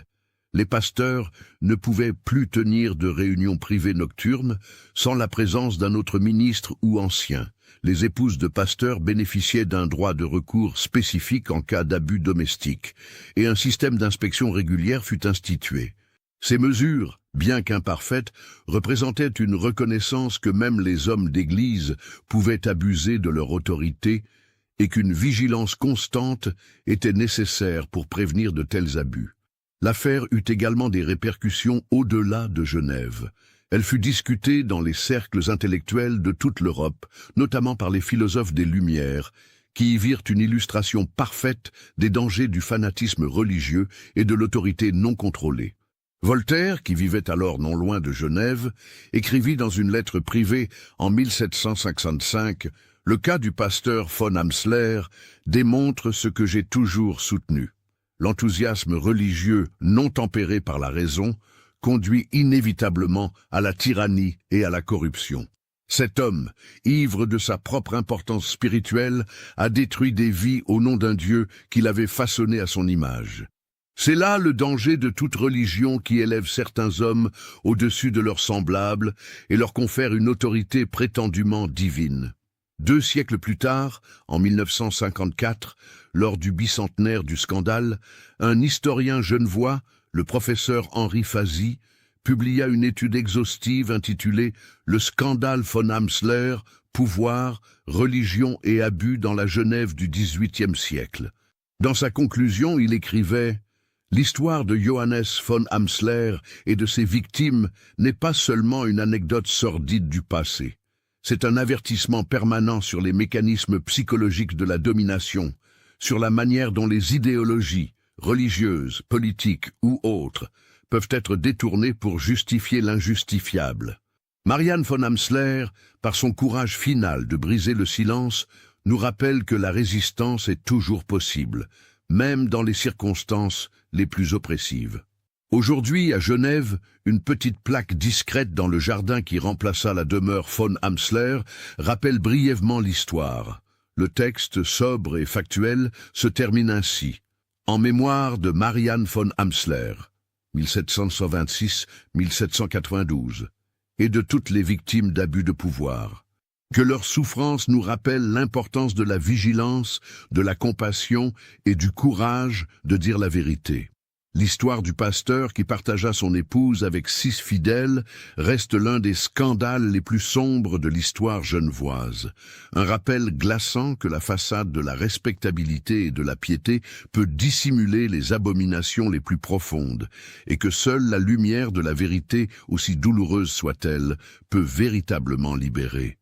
Les pasteurs ne pouvaient plus tenir de réunions privées nocturnes sans la présence d'un autre ministre ou ancien. Les épouses de pasteurs bénéficiaient d'un droit de recours spécifique en cas d'abus domestique, et un système d'inspection régulière fut institué. Ces mesures, bien qu'imparfaites, représentaient une reconnaissance que même les hommes d'Église pouvaient abuser de leur autorité et qu'une vigilance constante était nécessaire pour prévenir de tels abus. L'affaire eut également des répercussions au-delà de Genève. Elle fut discutée dans les cercles intellectuels de toute l'Europe, notamment par les philosophes des Lumières, qui y virent une illustration parfaite des dangers du fanatisme religieux et de l'autorité non contrôlée. Voltaire, qui vivait alors non loin de Genève, écrivit dans une lettre privée en 1755 « Le cas du pasteur von Amsler démontre ce que j'ai toujours soutenu. L'enthousiasme religieux non tempéré par la raison conduit inévitablement à la tyrannie et à la corruption. Cet homme, ivre de sa propre importance spirituelle, a détruit des vies au nom d'un Dieu qu'il avait façonné à son image. C'est là le danger de toute religion qui élève certains hommes au-dessus de leurs semblables et leur confère une autorité prétendument divine. 2 siècles plus tard, en 1954, lors du bicentenaire du scandale, un historien genevois, le professeur Henri Fazy publia une étude exhaustive intitulée « Le scandale von Amsler, pouvoir, religion et abus dans la Genève du XVIIIe siècle ». Dans sa conclusion, il écrivait « L'histoire de Johannes von Amsler et de ses victimes n'est pas seulement une anecdote sordide du passé. C'est un avertissement permanent sur les mécanismes psychologiques de la domination, sur la manière dont les idéologies, religieuses, politiques ou autres, peuvent être détournées pour justifier l'injustifiable. » Marianne von Amsler, par son courage final de briser le silence, nous rappelle que la résistance est toujours possible, même dans les circonstances les plus oppressives. Aujourd'hui, à Genève, une petite plaque discrète dans le jardin qui remplaça la demeure von Amsler rappelle brièvement l'histoire. Le texte, sobre et factuel, se termine ainsi. En mémoire de Marianne von Amsler, 1726-1792, et de toutes les victimes d'abus de pouvoir. Que leur souffrance nous rappelle l'importance de la vigilance, de la compassion et du courage de dire la vérité. L'histoire du pasteur qui partagea son épouse avec 6 fidèles reste l'un des scandales les plus sombres de l'histoire genevoise. Un rappel glaçant que la façade de la respectabilité et de la piété peut dissimuler les abominations les plus profondes et que seule la lumière de la vérité, aussi douloureuse soit-elle, peut véritablement libérer.